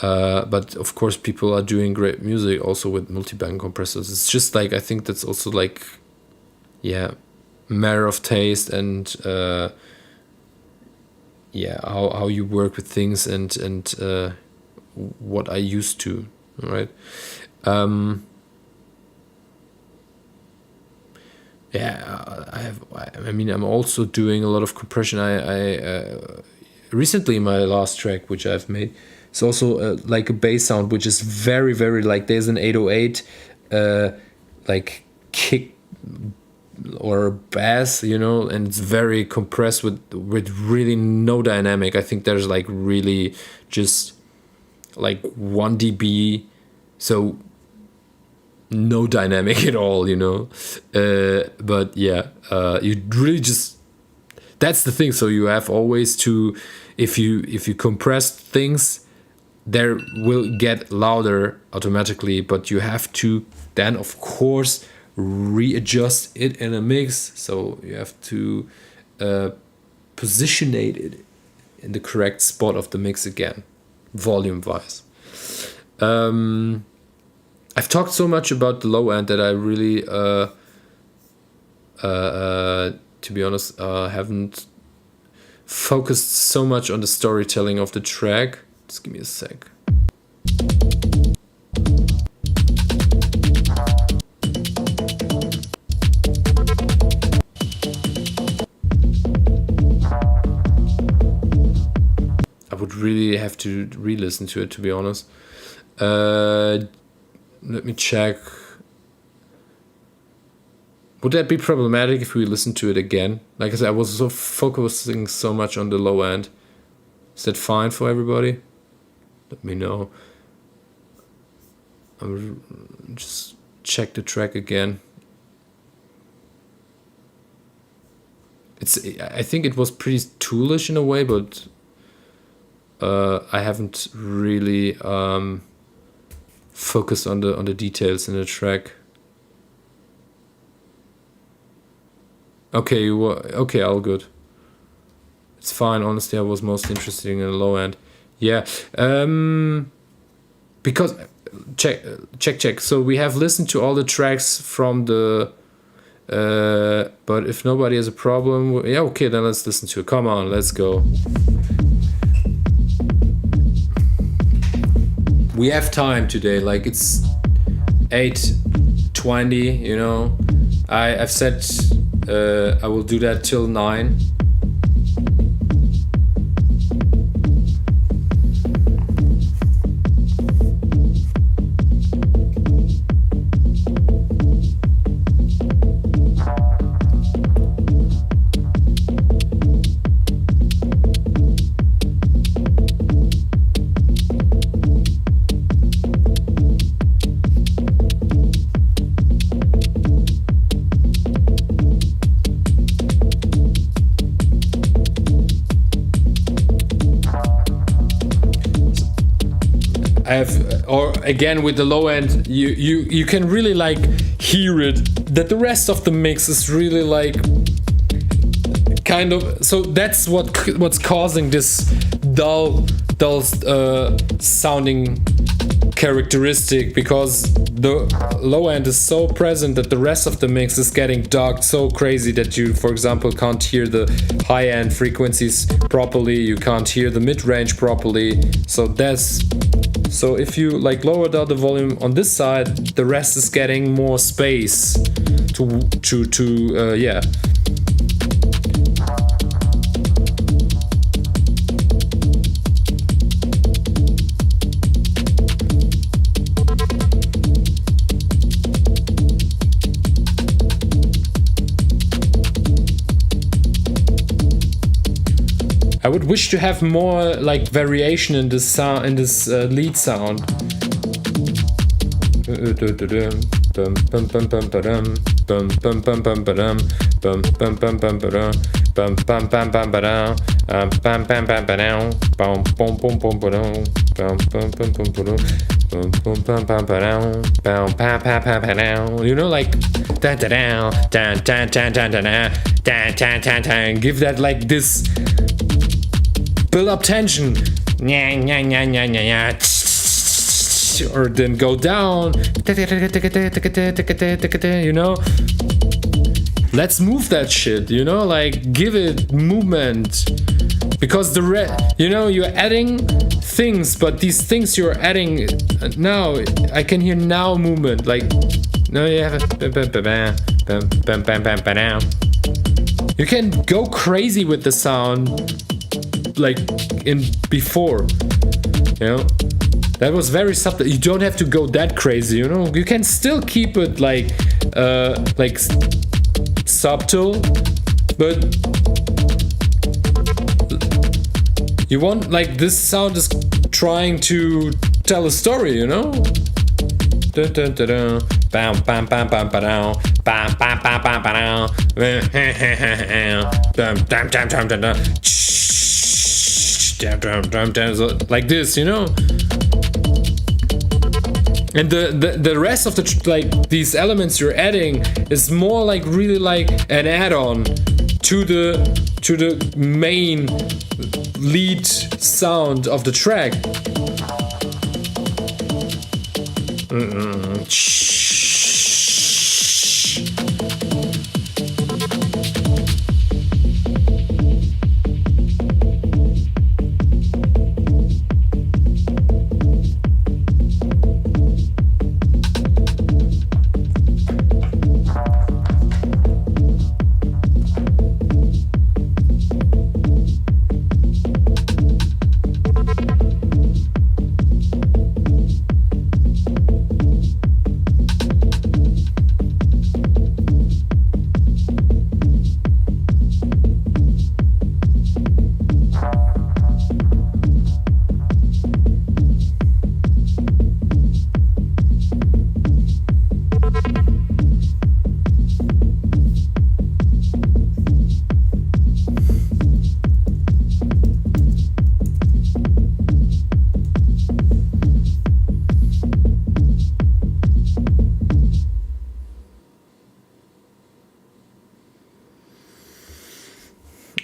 but of course people are doing great music also with multi-band compressors. It's just like, I think that's also like matter of taste and how you work with things and what I used to, right? I'm also doing a lot of compression. I recently, my last track which I've made, it's also like a bass sound which is very, very like, there's an 808 like kick or bass, and it's very compressed with really no dynamic. I think there's like really just like 1 dB, so no dynamic at all, but you really just, that's the thing. So you have always to, if you compress things, there will get louder automatically, but you have to then of course readjust it in a mix. So you have to positionate it in the correct spot of the mix again, volume wise. I've talked so much about the low end that I really, to be honest, haven't focused so much on the storytelling of the track. Just give me a sec. I would really have to re-listen to it, to be honest. Let me check. Would that be problematic if we listen to it again? Like I said, I was so focusing so much on the low end. Is that fine for everybody? Let me know. I'll just check the track again. I think it was pretty toolish in a way, but I haven't really focused on the details in the track. Okay, okay, all good. It's fine. Honestly, I was most interested in the low end. Yeah. Because check. So we have listened to all the tracks from the. But if nobody has a problem, yeah, okay, then let's listen to it. Come on, let's go. We have time today. Like it's 8:20. You know, I've said I will do that till 9. I have, or again with the low end, you can really like hear it, that the rest of the mix is really like kind of, so that's what's causing this dull sounding characteristic, because the low end is so present that the rest of the mix is getting dark so crazy that you, for example, can't hear the high end frequencies properly, you can't hear the mid range properly. So if you like lower down the volume on this side, the rest is getting more space to yeah. I would wish to have more like variation in this sound, in this lead sound. You know, like give that like this. Build up tension, or then go down, you know. Let's move that shit, you know, like give it movement, because you know, you're adding things, but these things you're adding now, I can hear now movement, like no, you have you can go crazy with the sound. Like in before, you know, that was very subtle. You don't have to go that crazy, you know. You can still keep it like subtle, but you want, like, this sound is trying to tell a story, you know. Dun, dun, dun, dun. Bam, bam, bam, bam, bam, bam, bam, bam, bam, bam, like this, you know. And the rest of the like these elements you're adding is more like really like an add-on to the main lead sound of the track.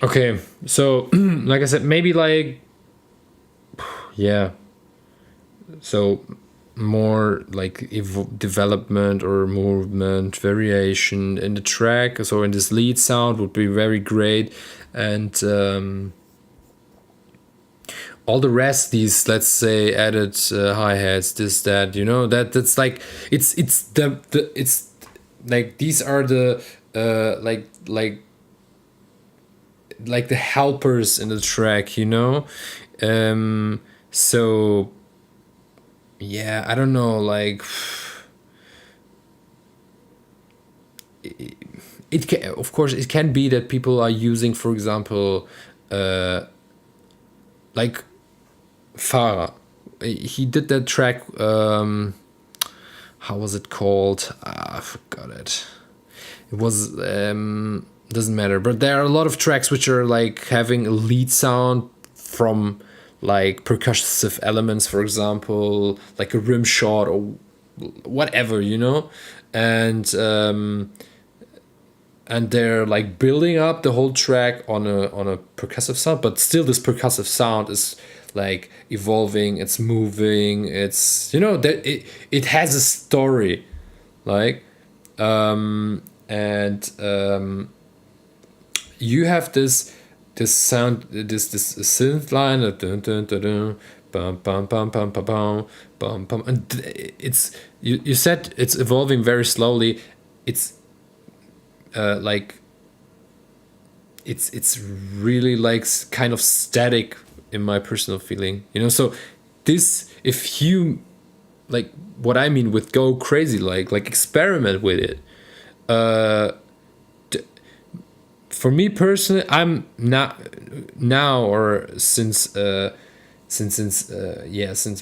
Okay, so like I said, maybe like, yeah, so more like development or movement variation in the track, so in this lead sound would be very great. And all the rest, these, let's say, added hi-hats, this, that, that's like, it's the it's like, these are the like the helpers in the track, so yeah, I don't know, like, it can, of course, it can be that people are using, for example, like Farah. He did that track, how was it called? I forgot it. It was, doesn't matter, but there are a lot of tracks which are like having a lead sound from like percussive elements, for example, like a rim shot or whatever, and they're like building up the whole track on a percussive sound, but still this percussive sound is like evolving, it's moving, it's, that it has a story, like, and you have this sound, this synth line of dun, dun, dun, dun, bum, bum, bum, bum, bum, bum, bum, bum, and it's, you said it's evolving very slowly. It's like, it's really like kind of static in my personal feeling, so this, if you like what I mean with go crazy, like experiment with it. For me personally, I'm not now, or since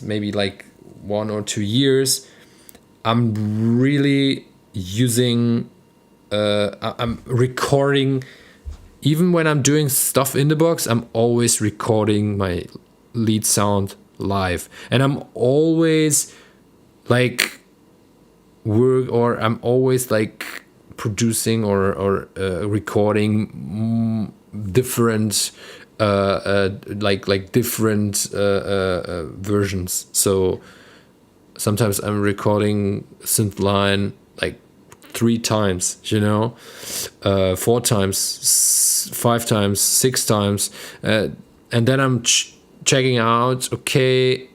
maybe like 1 or 2 years, I'm really using, I'm recording. Even when I'm doing stuff in the box, I'm always recording my lead sound live, and I'm always like I'm always like producing or recording different like different versions. So sometimes I'm recording synth line like 3 times, 4 times, 5 times, 6 times, and then I'm checking out, okay,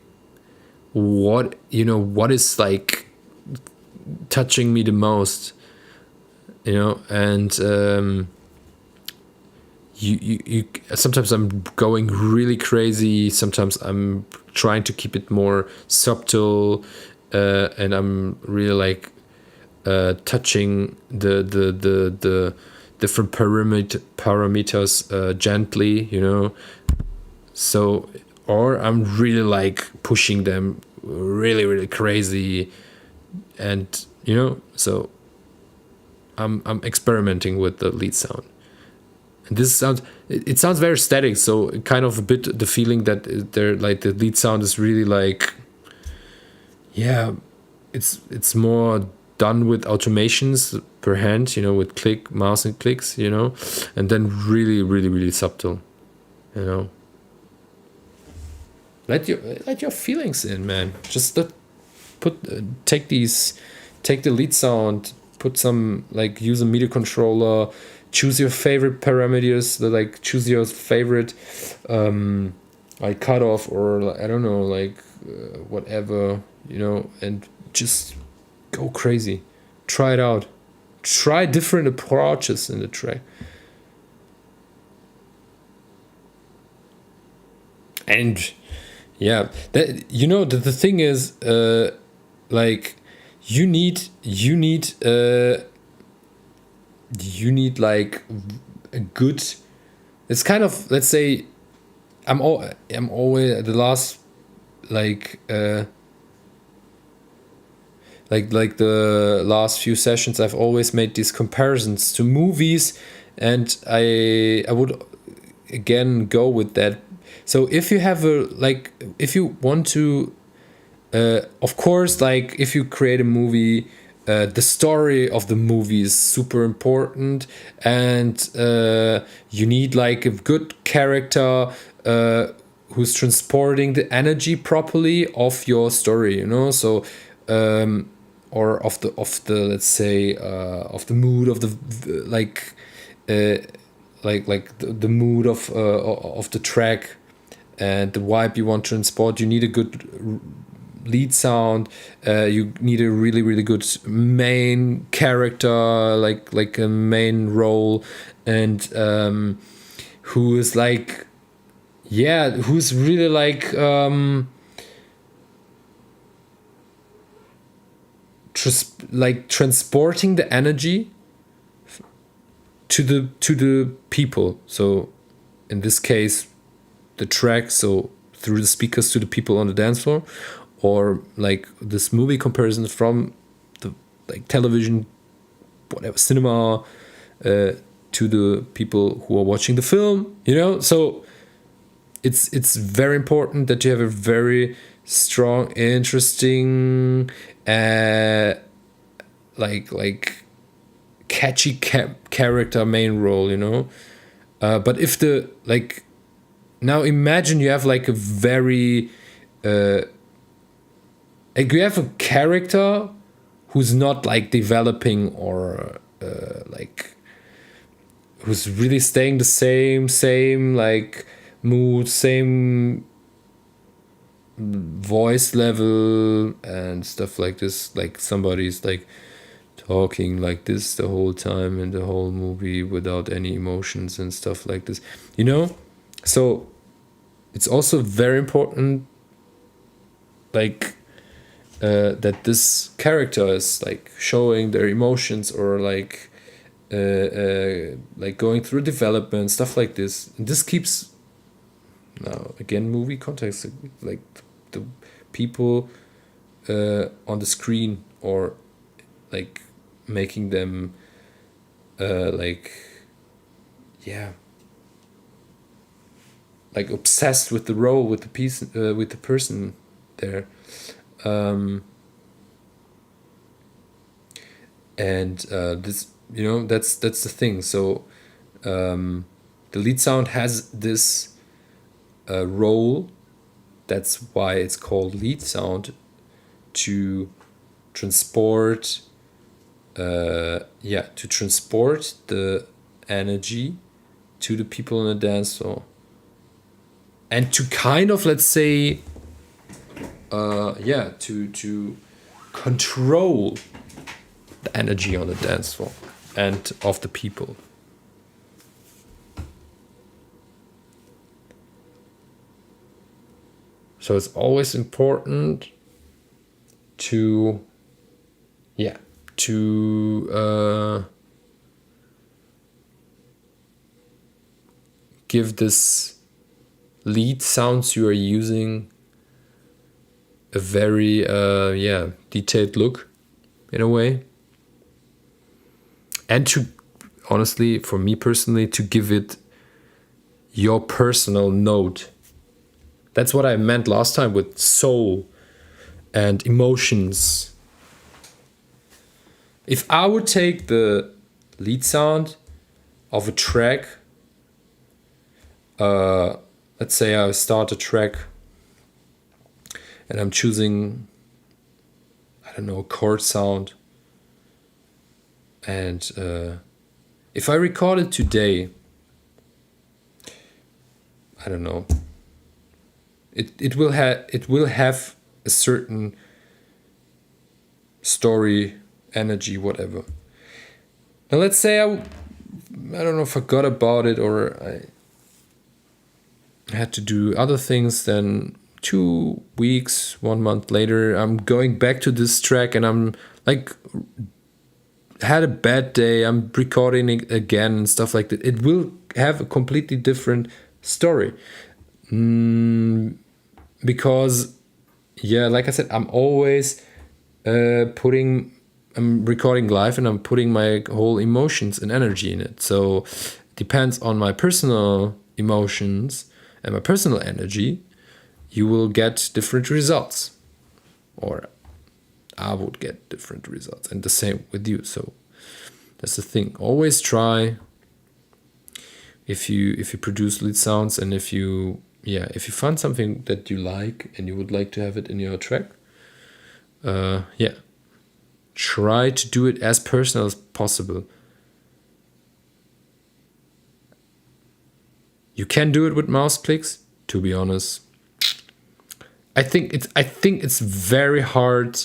what is like touching me the most, and you sometimes I'm going really crazy, sometimes I'm trying to keep it more subtle, and I'm really like touching the different parameters gently, so, or I'm really like pushing them really, really crazy, and so I'm experimenting with the lead sound. And this sounds, it sounds very static, so kind of a bit the feeling that they're like the lead sound is really like, yeah, it's more done with automations per hand, with mouse and clicks, and then really, really, really subtle, let your feelings in, man. Just take the lead sound, put some, like, use a MIDI controller, choose your favorite parameters, like choose your favorite like cutoff, or I don't know, like whatever, and just go crazy. Try it out. Try different approaches in the track. And yeah, that, the thing is, like, you need like a good, it's kind of, let's say, I'm always the last, like the last few sessions, I've always made these comparisons to movies, and I would again go with that. So if you have if you want to, of course, like if you create a movie, the story of the movie is super important, and you need like a good character who's transporting the energy properly of your story, you know. So or of the let's say of the mood of the like the mood of the track and the vibe you want to transport. You need a good lead sound. You need a really good main character, like a main role, and who is like, yeah, who's really like transporting the energy to the people. So in this case, the track, so through the speakers to the people on the dance floor, or like this movie comparison from the like television, whatever, cinema, to the people who are watching the film, you know. So it's very important that you have a very strong, interesting, like catchy character main role, you know. But if the like, now imagine you have like a very like you have a character who's not like developing or like who's really staying the same like mood, same voice level and stuff like this. Like somebody's like talking like this the whole time in the whole movie without any emotions and stuff like this, you know. So it's also very important like that this character is like showing their emotions or like going through development, stuff like this. And this keeps, now again, movie context, like the people on the screen, or like making them like, yeah, like obsessed with the role, with the piece, with the person there. And this, you know, that's the thing. So the lead sound has this role. That's why it's called lead sound, to transport to transport the energy to the people on the dance floor, and to kind of, let's say, to control the energy on the dance floor and of the people. So it's always important to give this lead sounds you are using a very detailed look, in a way, and to, honestly, for me personally, to give it your personal note. That's what I meant last time with soul and emotions. If I would take the lead sound of a track, let's say I start a track and I'm choosing, I don't know, a chord sound, and if I record it today, I don't know, it will have a certain story, energy, whatever. Now let's say I don't know, forgot about it, or I had to do other things. Then 2 weeks, 1 month later, I'm going back to this track and I'm like, had a bad day, I'm recording it again and stuff like that. It will have a completely different story. Because, like I said, I'm always I'm recording live and I'm putting my whole emotions and energy in it. So it depends on my personal emotions and my personal energy, you will get different results. Or I would get different results, and the same with you. So that's the thing. Always try. If you produce lead sounds, and if you find something that you like and you would like to have it in your track, try to do it as personal as possible. You can do it with mouse clicks, to be honest. I think it's very hard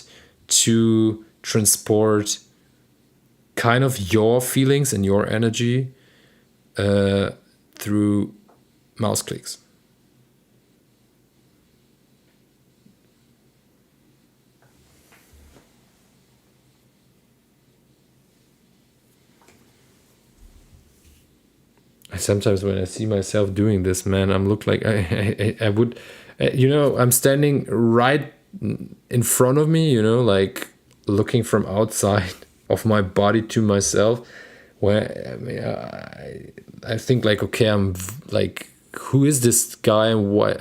to transport kind of your feelings and your energy through mouse clicks. Sometimes when I see myself doing this, man, I'm look like I would, I'm standing right in front of me, like looking from outside of my body to myself, where I think like, okay, I'm like, who is this guy and why,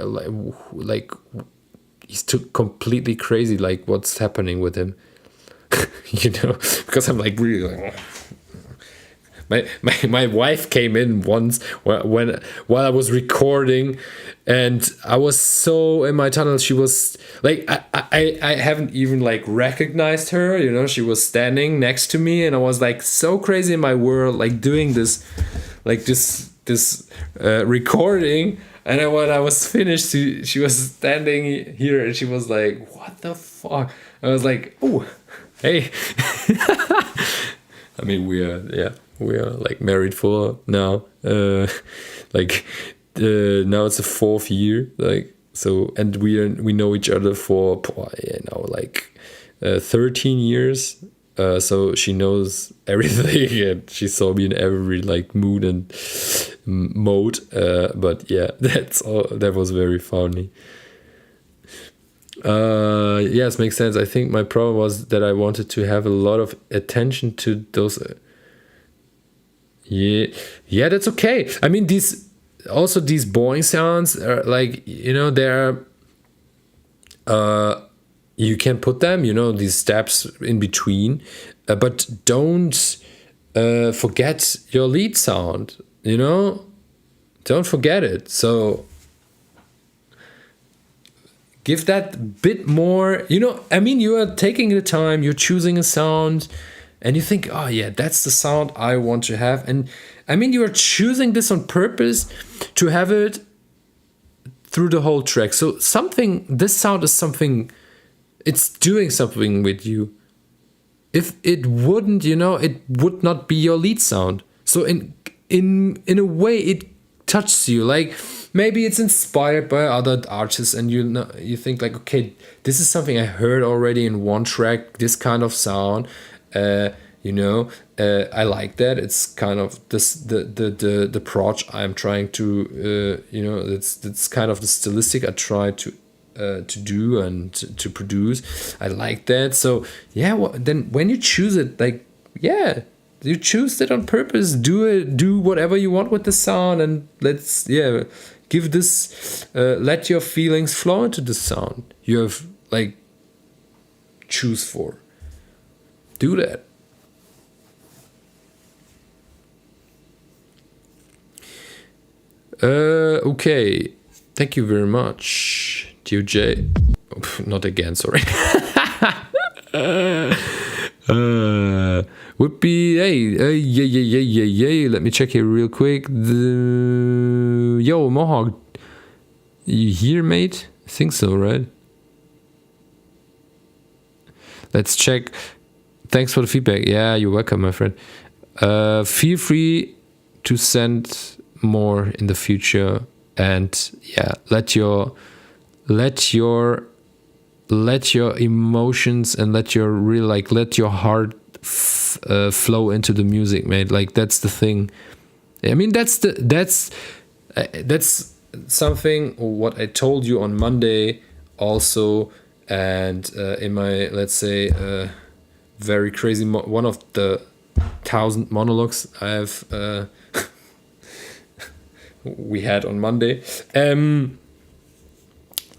like he's too completely crazy, like what's happening with him? Because I'm like really like, my wife came in once while I was recording, and I was so in my tunnel. She was like, I haven't even like recognized her. She was standing next to me, and I was like so crazy in my world, like doing this, like this recording. And then when I was finished, she was standing here, and she was like, "What the fuck?" I was like, "Oh, hey." I mean, we are like married for now. Now it's the 4th year, like so, and we know each other for now like 13 years. So she knows everything, and she saw me in every like mood and mode. But yeah, that's all. That was very funny. Yes, makes sense. I think my problem was that I wanted to have a lot of attention to those. Yeah, that's okay. I mean, these boring sounds are like, they're you can put them, these steps in between, but don't forget your lead sound. Don't forget it. So give that bit more, I mean, you are taking the time, you're choosing a sound, and you think, oh yeah, that's the sound I want to have. And I mean, you are choosing this on purpose to have it through the whole track. So this sound is something, it's doing something with you. If it wouldn't, it would not be your lead sound. So in a way, it touches you. Like, maybe it's inspired by other artists, and you think like, okay, this is something I heard already in one track, this kind of sound. I like that. It's kind of this the approach I'm trying to it's kind of the stylistic I try to do and to produce. I like that. So yeah, then when you choose it, like, yeah, you choose it on purpose. Do whatever you want with the sound, and let's give this let your feelings flow into the sound you have like choose for. Do that. Okay. Thank you very much, DOJ. Oh, not again, sorry. Would be yeah. Let me check here real quick. Yo, Mohawk, you here, mate? I think so, right? Let's check. Thanks for the feedback. Yeah, you're welcome, my friend. Feel free to send more in the future, and yeah, let your emotions and let your heart flow into the music, mate. Like, that's the thing. I mean, that's something what I told you on Monday also, and in my, let's say, very crazy one of the 1,000 monologues I have we had on Monday.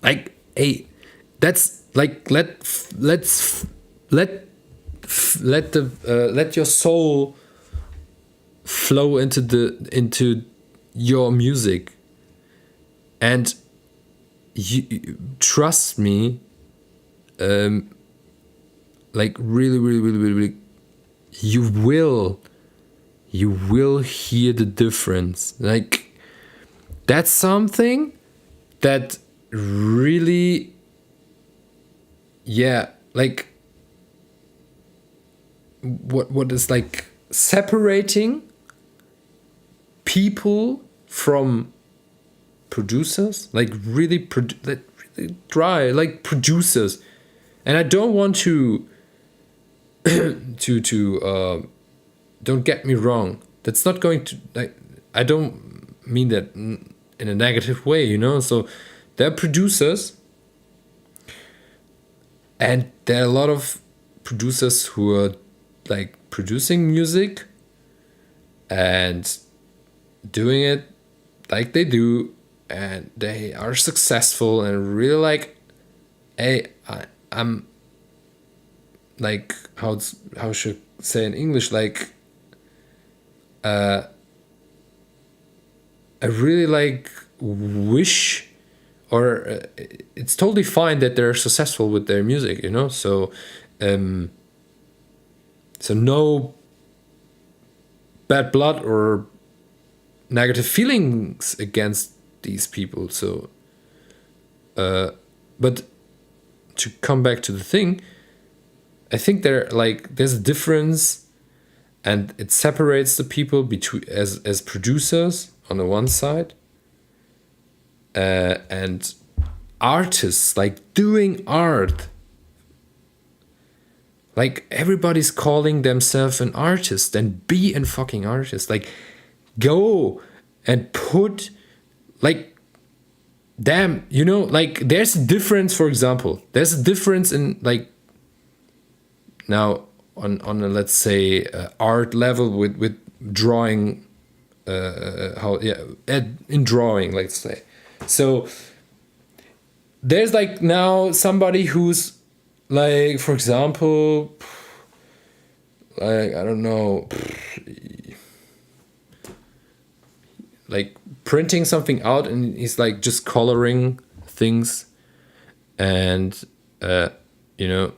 Like, hey, that's like, let's let your soul flow into your music, and you trust me, like really, really, really, really, really, you will hear the difference. Like, that's something that really, yeah, like what is like separating people from producers, like really really dry, like producers. And I don't want to don't get me wrong, that's not going to, like, I don't mean that in a negative way, you know. So there are producers, and there are a lot of producers who are like producing music and doing it like they do, and they are successful and really like, hey, I'm like, how should I say in English, like I really like wish, or it's totally fine that they're successful with their music, you know. So so no bad blood or negative feelings against these people. So but to come back to the thing, I think there's a difference, and it separates the people between as producers on the one side, and artists, like doing art. Like, everybody's calling themselves an artist, and be a fucking artist. Like, go and put, like, damn, you know, like, there's a difference. For example, there's a difference in, like, now on a, let's say, art level with drawing, in drawing, let's say. So there's like now somebody who's like, for example, like, I don't know, like printing something out, and he's like just coloring things, and you know,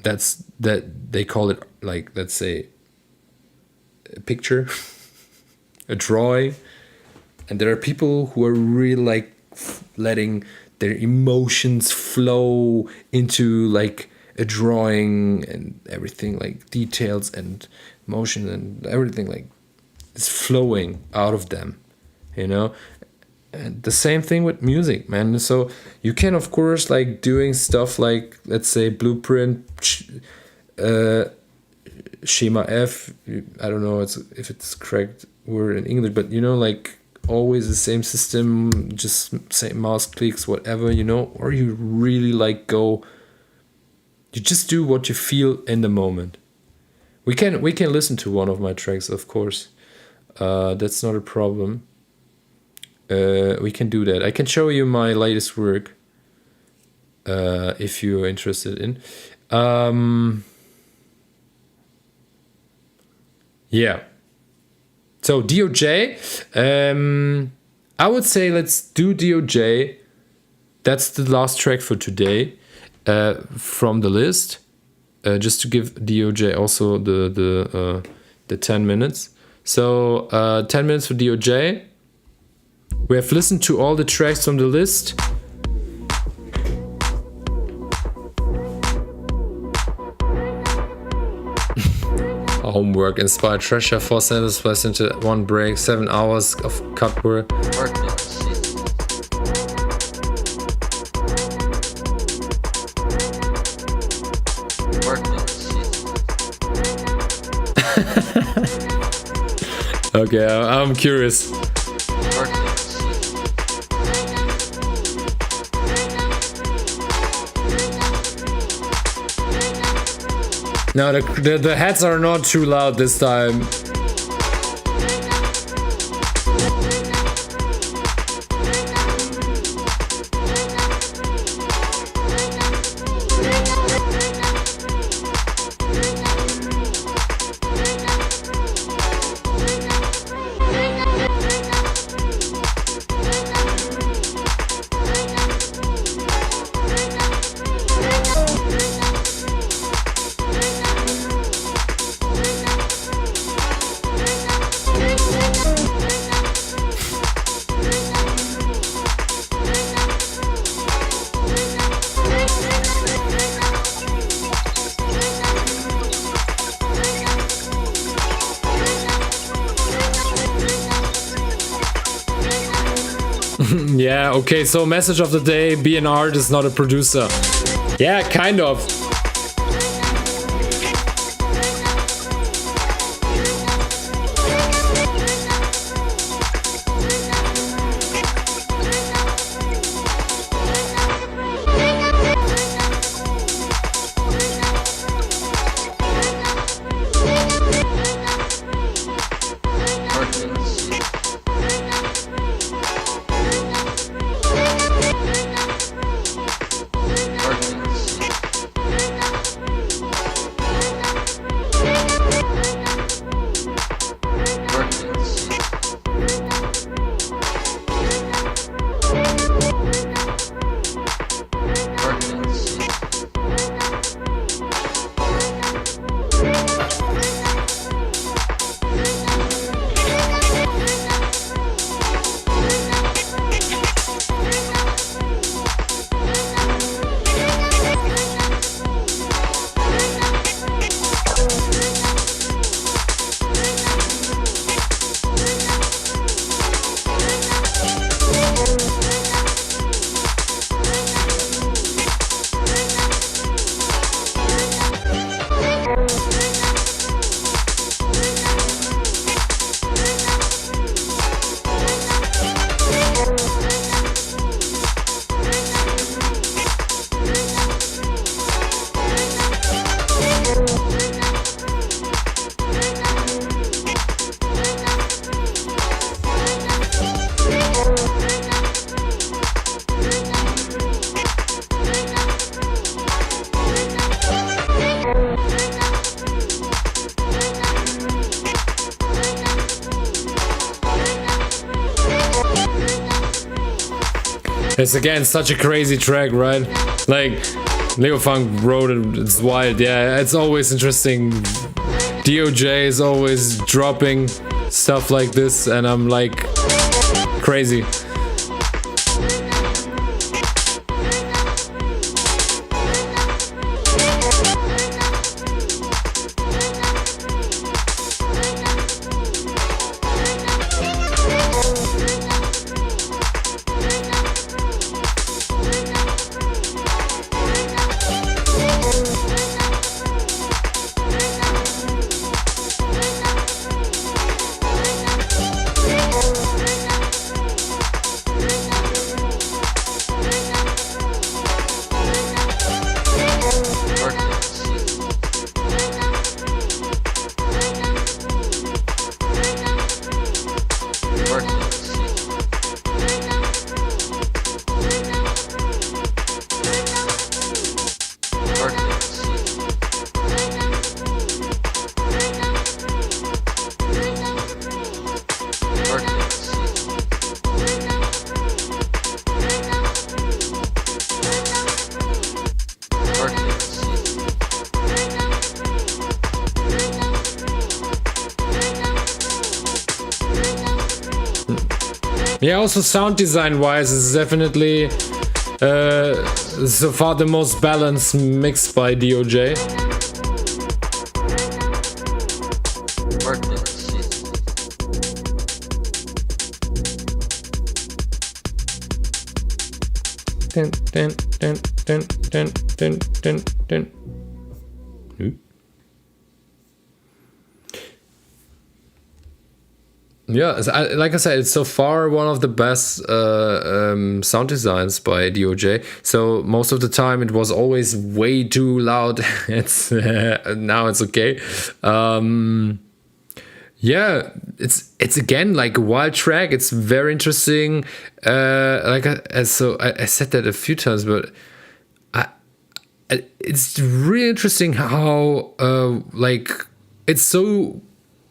that they call it, like, let's say, a picture, a drawing. And there are people who are really like letting their emotions flow into like a drawing, and everything, like details and motion and everything, like, it's flowing out of them, you know. And the same thing with music, man. So you can, of course, like doing stuff like, let's say, Blueprint, Schema F. I don't know if it's correct word in English, but you know, like, always the same system, just same mouse clicks, whatever, you know. Or you really like you just do what you feel in the moment. We can listen to one of my tracks, of course. That's not a problem. We can do that. I can show you my latest work, if you're interested in. Yeah. So DOJ, I would say let's do DOJ. That's the last track for today, from the list. Just to give DOJ also the 10 minutes. So 10 minutes for DOJ. We have listened to all the tracks from the list. Homework, inspired treasure, 4 sentences into 1 break, 7 hours of cut work. Okay, I'm curious. No, the heads are not too loud this time. Yeah, okay, so message of the day, be an artist, not a producer. Yeah, kind of. It's again such a crazy track, right? Like, Leo Funk wrote it, it's wild. Yeah, it's always interesting. DOJ is always dropping stuff like this, and I'm like, crazy. Yeah, also sound design wise, it's definitely so far the most balanced mix by DOJ. Dun, dun, dun, dun, dun, dun, dun, dun. Yeah, like I said, it's so far one of the best sound designs by DOJ. So most of the time it was always way too loud. It's now it's okay. Yeah, it's again like a wild track. It's very interesting. I said that a few times, but it's really interesting how like it's so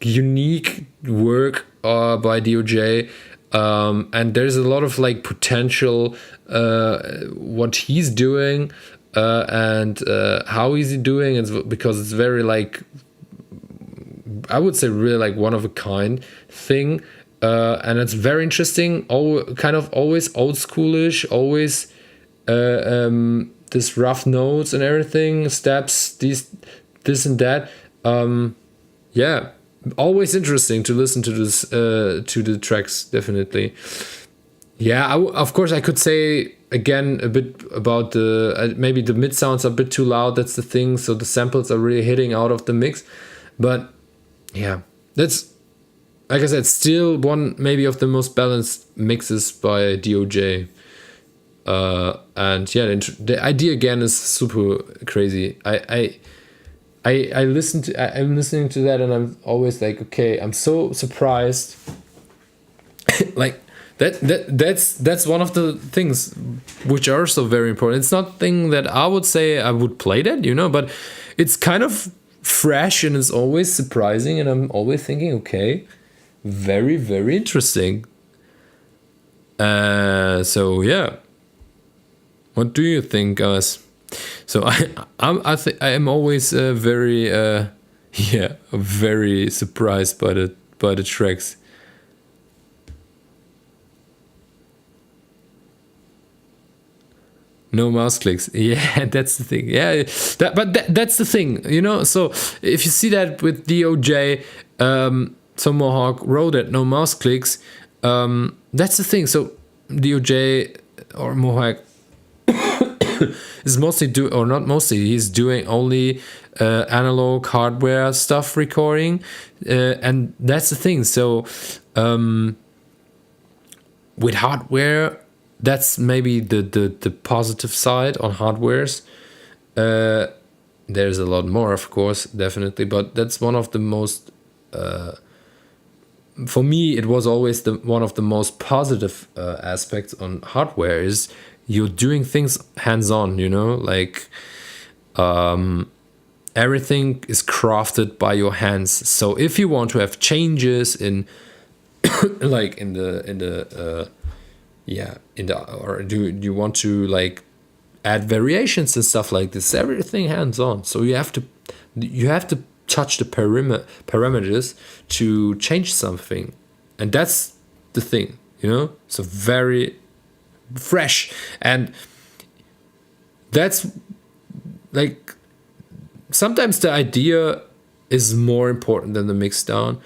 unique work by DOJ, and there's a lot of like potential what he's doing and how is he doing. It's because it's very like, I would say really like one of a kind thing, and it's very interesting. Kind of always old schoolish, always this rough notes and everything, steps, this and that. Yeah, always interesting to listen to this to the tracks, definitely. Yeah, of course I could say again a bit about the maybe the mid sounds are a bit too loud. That's the thing. So the samples are really hitting out of the mix, but yeah, that's like I said, still one maybe of the most balanced mixes by DOJ. And yeah, the idea again is super crazy. I listen to I'm listening to that and I'm always like, okay, I'm so surprised. Like that's one of the things which are so very important. It's not thing that I would say I would play that, but it's kind of fresh and it's always surprising and I'm always thinking, okay, very, very interesting. So yeah. What do you think, guys? So I think I am always very very surprised by the tracks. No mouse clicks. Yeah, that's the thing. Yeah, that's the thing. So if you see that with DOJ, so Mohawk wrote it. No mouse clicks. That's the thing. So DOJ or Mohawk is mostly or not mostly. He's doing only analog hardware stuff recording, and that's the thing. So with hardware, that's maybe the positive side on hardwares. There's a lot more, of course, definitely, but that's one of the most. For me, it was always one of the most positive aspects on hardware is you're doing things hands-on, like everything is crafted by your hands. So if you want to have changes in like or do you want to like add variations and stuff like this, everything hands-on. So you have to touch the parameters to change something, and that's the thing, so very fresh. And that's like sometimes the idea is more important than the mix down.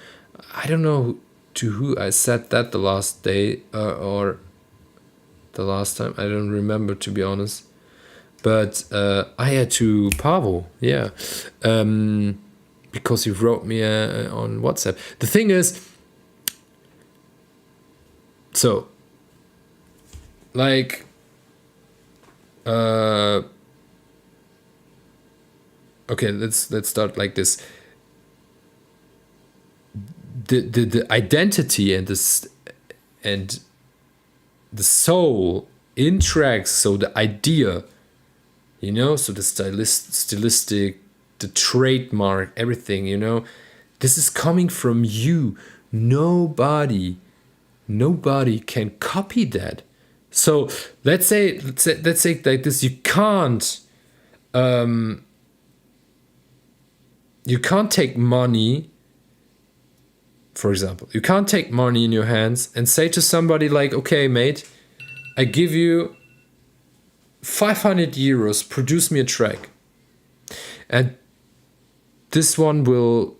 I don't know to who I said that the last day or the last time, I don't remember, to be honest, but I had to Pavo, yeah, because he wrote me on WhatsApp. The thing is, so like okay, let's start like this. The identity and the soul in tracks, so the idea, so the stylistic, the trademark, everything, this is coming from you. Nobody can copy that. So let's say like this, you can't take money, for example. You can't take money in your hands and say to somebody like, okay, mate, I give you 500 euros, produce me a track. And this one will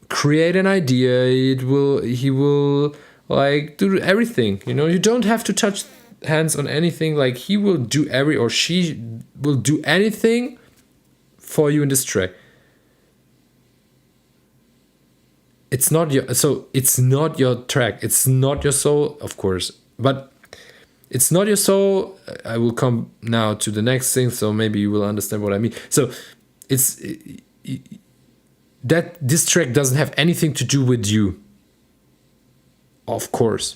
create an idea. He will like do everything, you don't have to touch hands on anything. Like he will do or she will do anything for you in this track. It's not your track. It's not your soul, of course, but it's not your soul. I will come now to the next thing, so maybe you will understand what I mean. So it's that this track doesn't have anything to do with you, of course,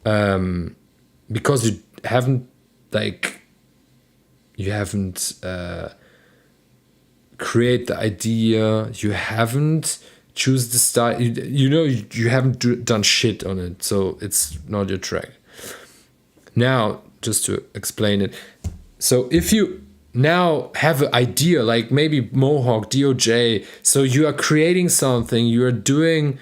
because you haven't create the idea, you haven't choose the style, you haven't done shit on it, so it's not your track. Now, just to explain it, so if you now have an idea, like maybe Mohawk, DOJ, so you are creating something, you are doing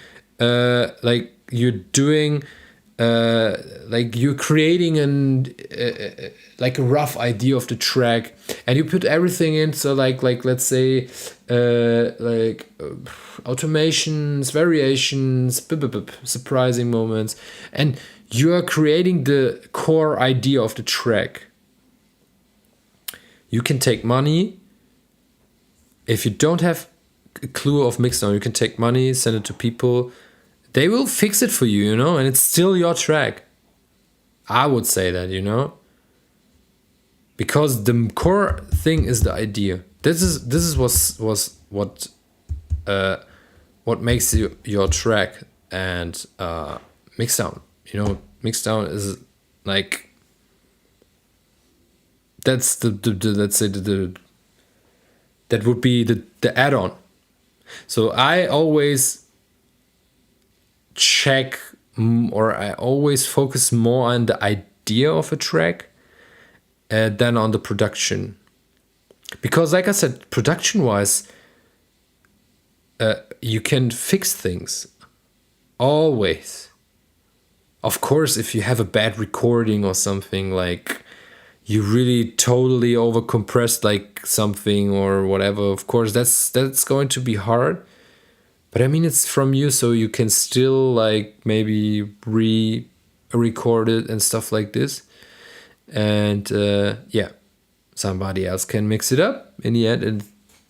like you're creating like a rough idea of the track, and you put everything in. So like let's say automations, variations, surprising moments, and you are creating the core idea of the track. You can take money. If you don't have a clue of mixdown, you can take money, send it to people. They will fix it for you, you know, and it's still your track. I would say that, you know, because the core thing is the idea. This is what makes your track. And mixdown, you know, mixdown is like, that's the let's say that would be the add-on. So I always check, or I always focus more on the idea of a track than on the production, because like I said, production wise, you can fix things always. Of course, if you have a bad recording or something, like you really totally overcompressed like something or whatever, of course that's going to be hard. But I mean, it's from you, so you can still like maybe re-record it and stuff like this. And yeah, somebody else can mix it up in the end, and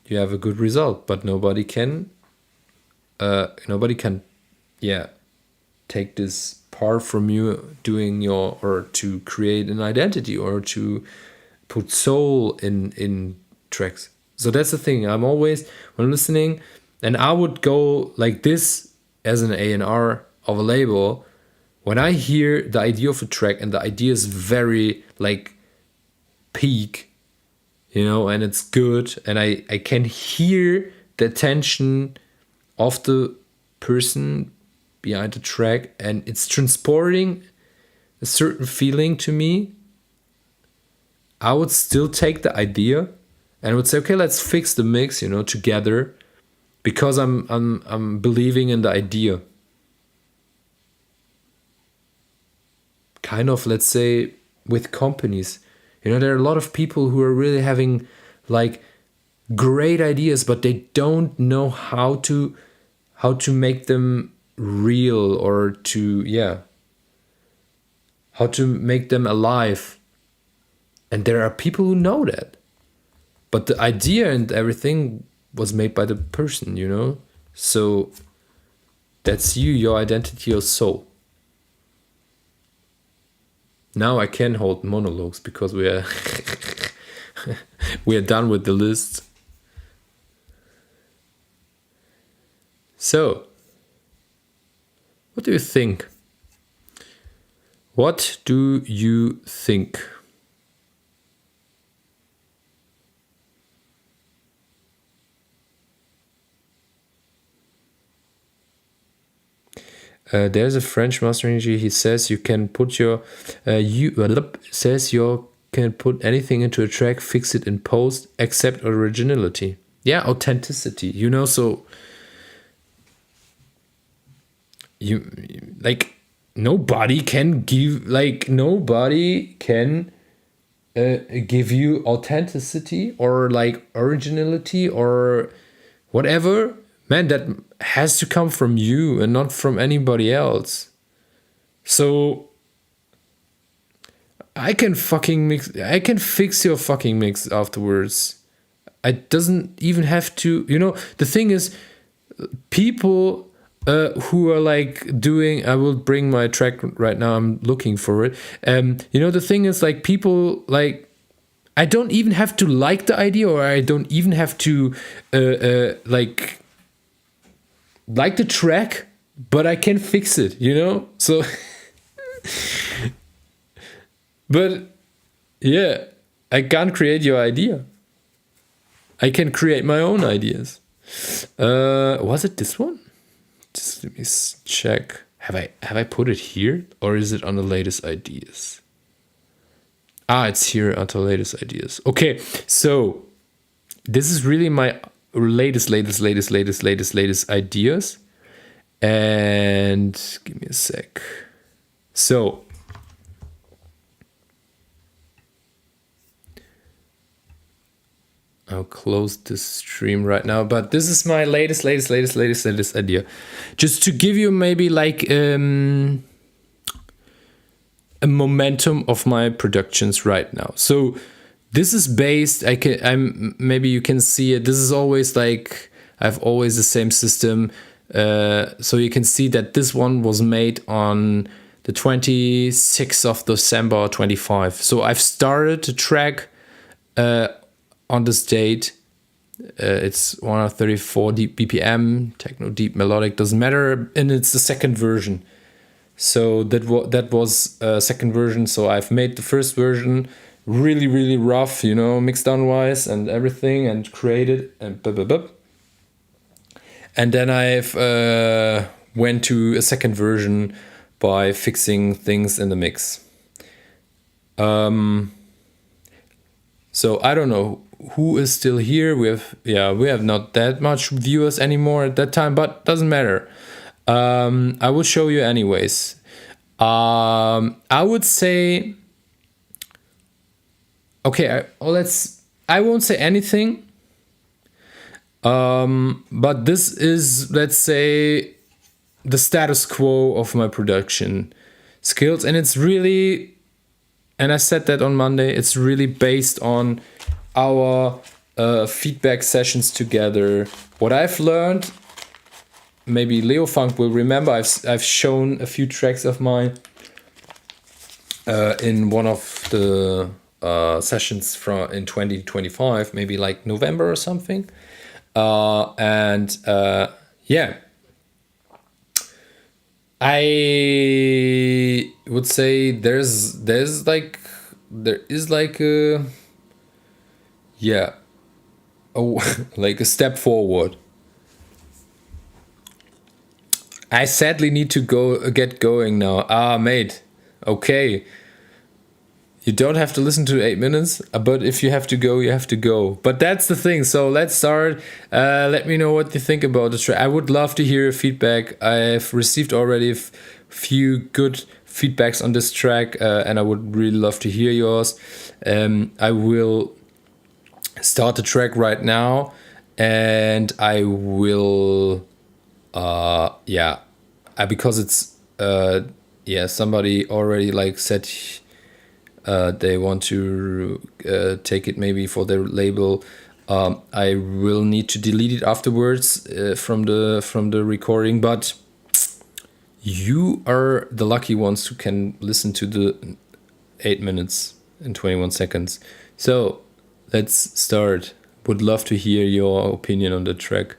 you have a good result. But nobody can, yeah, take this part from you doing your, or to create an identity or to put soul in tracks. So that's the thing. I'm always, when listening, and I would go like this as an A&R of a label, when I hear the idea of a track and the idea is very like peak, you know, and it's good, and I can hear the attention of the person behind the track, and it's transporting a certain feeling to me, I would still take the idea and I would say, okay, let's fix the mix, you know, together, because I'm believing in the idea. Kind of, let's say, with companies, you know, there are a lot of people who are really having like great ideas, but they don't know how to make them real, or to, yeah, how to make them alive. And there are people who know that, but the idea and everything was made by the person, you know. So that's you, your identity, your soul. Now I can hold monologues because we are we are done with the list. So, what do you think? What do you think? There's a French mastering engineer. He says you can put your says you can put anything into a track, fix it in post, except originality. Yeah, authenticity. You know, so you like nobody can give give you authenticity or like originality or whatever. Man, that has to come from you and not from anybody else. So I can fix your fucking mix afterwards. I doesn't even have to, you know, the thing is, people who are like doing, I will bring my track right now, I'm looking for it. You know, the thing is, like, people like, I don't even have to like the idea, or I don't even have to like the track, but I can fix it, you know? So but yeah, I can't create your idea. I can create my own ideas. Was it this one? Just let me check. Have I put it here, or is it on the latest ideas? It's here on the latest ideas. Okay, so this is really my latest ideas. And give me a sec. So I'll close this stream right now, but this is my latest idea. Just to give you maybe like a momentum of my productions right now. So this is based, maybe you can see it. This is always like, I've always the same system. So you can see that this one was made on the 26th of December 25. So I've started to track on this date. It's 134 deep BPM, techno deep melodic, doesn't matter, and it's the second version. So that was second version. So I've made the first version really rough, you know, mixed down wise and everything, and created and blah, blah, blah. And then I've went to a second version by fixing things in the mix. So I don't know who is still here. We have not that much viewers anymore at that time, but doesn't matter. I will show you anyways. I would say, okay, I won't say anything. But this is, let's say, the status quo of my production skills, and it's really, and I said that on Monday, it's really based on our feedback sessions together. What I've learned, maybe Leo Funk will remember, I've shown a few tracks of mine in one of the sessions in 2025, maybe like November or something. I would say there is like a like a step forward. I sadly need to get going now. Mate. Okay. You don't have to listen to 8 minutes, but if you have to go, you have to go. But that's the thing. So let's start. Let me know what you think about the track. I would love to hear your feedback. I've received already a few good feedbacks on this track, and I would really love to hear yours. I will start the track right now, and I will, because it's, somebody already like said. They want to take it maybe for their label. I will need to delete it afterwards from the recording, but you are the lucky ones who can listen to the 8 minutes and 21 seconds. So let's start. Would love to hear your opinion on the track.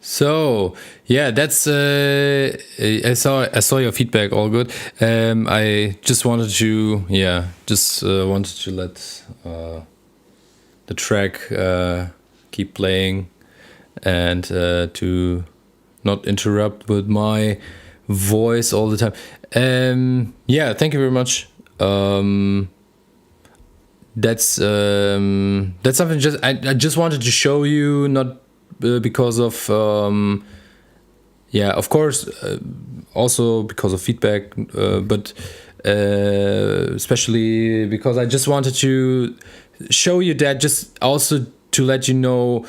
So yeah, that's I saw your feedback. All good. I just wanted to wanted to let the track keep playing and to not interrupt with my voice all the time. Yeah, thank you very much. That's something I just wanted to show you, not because of of course, also because of feedback, but especially because I just wanted to show you that, just also to let you know,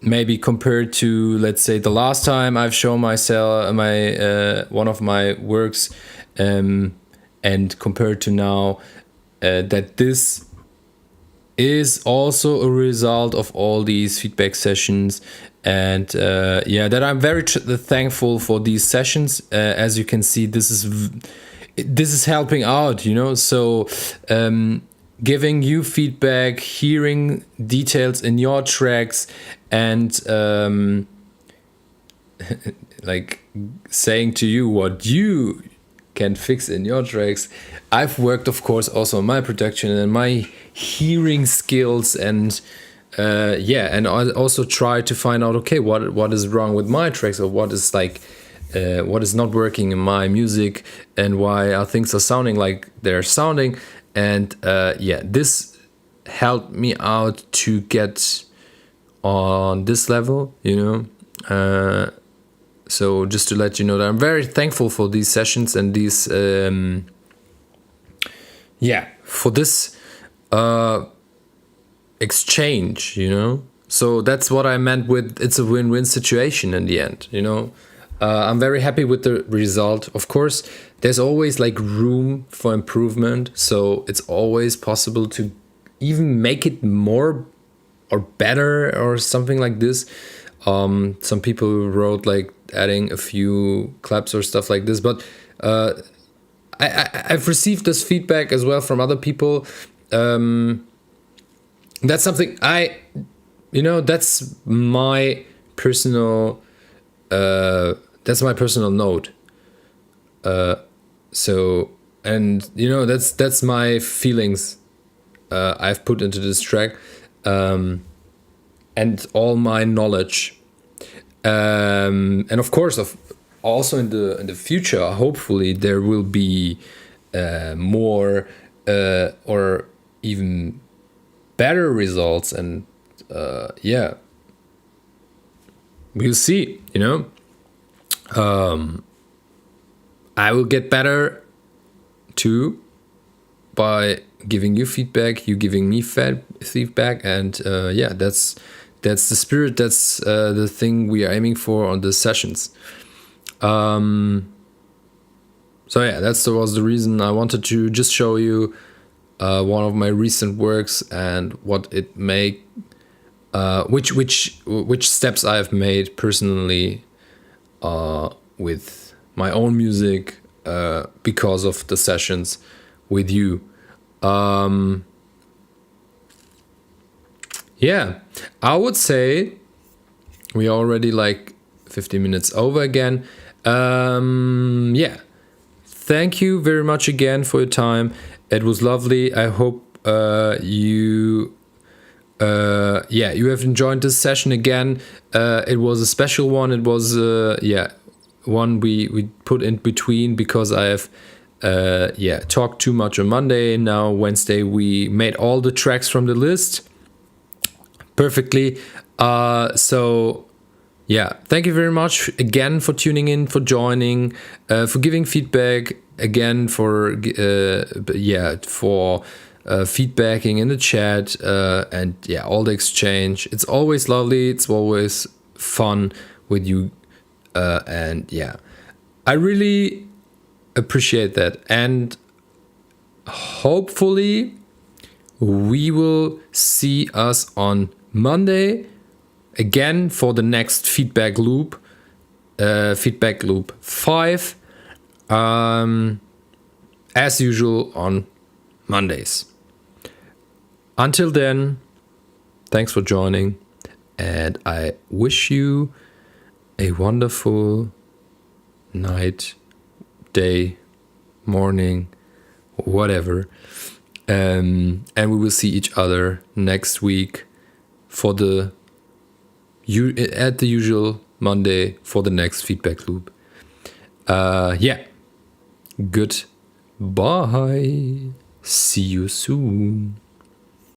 maybe compared to, let's say, the last time I've shown myself my one of my works, and compared to now, that this is also a result of all these feedback sessions, and that I'm very thankful for these sessions. As you can see, this is helping out, so giving you feedback, hearing details in your tracks, and like saying to you what you can fix in your tracks. I've worked, of course, also on my production and my hearing skills, and and I also try to find out, okay, what is wrong with my tracks, or what is what is not working in my music, and why things are sounding like they're sounding. And this helped me out to get on this level, so just to let you know that I'm very thankful for these sessions and these for this exchange, so that's what I meant with it's a win-win situation in the end. I'm very happy with the result. Of course, there's always like room for improvement, so it's always possible to even make it more or better or something like this. Some people wrote like adding a few claps or stuff like this, but I've received this feedback as well from other people. That's something that's my personal note. So, and that's my feelings I've put into this track, and all my knowledge, and of course, also in the future, hopefully there will be more or even better results, and we'll see. I will get better too by giving you feedback, you giving me feedback, and that's the spirit, that's the thing we are aiming for on the sessions. So yeah, that was the reason I wanted to just show you one of my recent works and what it which steps I've made personally with my own music because of the sessions with you. I would say we are already like 50 minutes over again. Thank you very much again for your time. It was lovely. I hope you have enjoyed this session again. It was a special one. It was one we put in between because I have talked too much on Monday. Now Wednesday we made all the tracks from the list perfectly. Thank you very much again for tuning in, for joining, for giving feedback again, for feedbacking in the chat, and all the exchange. It's always lovely. It's always fun with you, and I really appreciate that. And hopefully we will see us on Monday again for the next feedback loop 5, as usual on Mondays. Until then, thanks for joining, And I wish you a wonderful night, day, morning, whatever. And we will see each other next week for at the usual Monday for the next feedback loop. Goodbye. See you soon.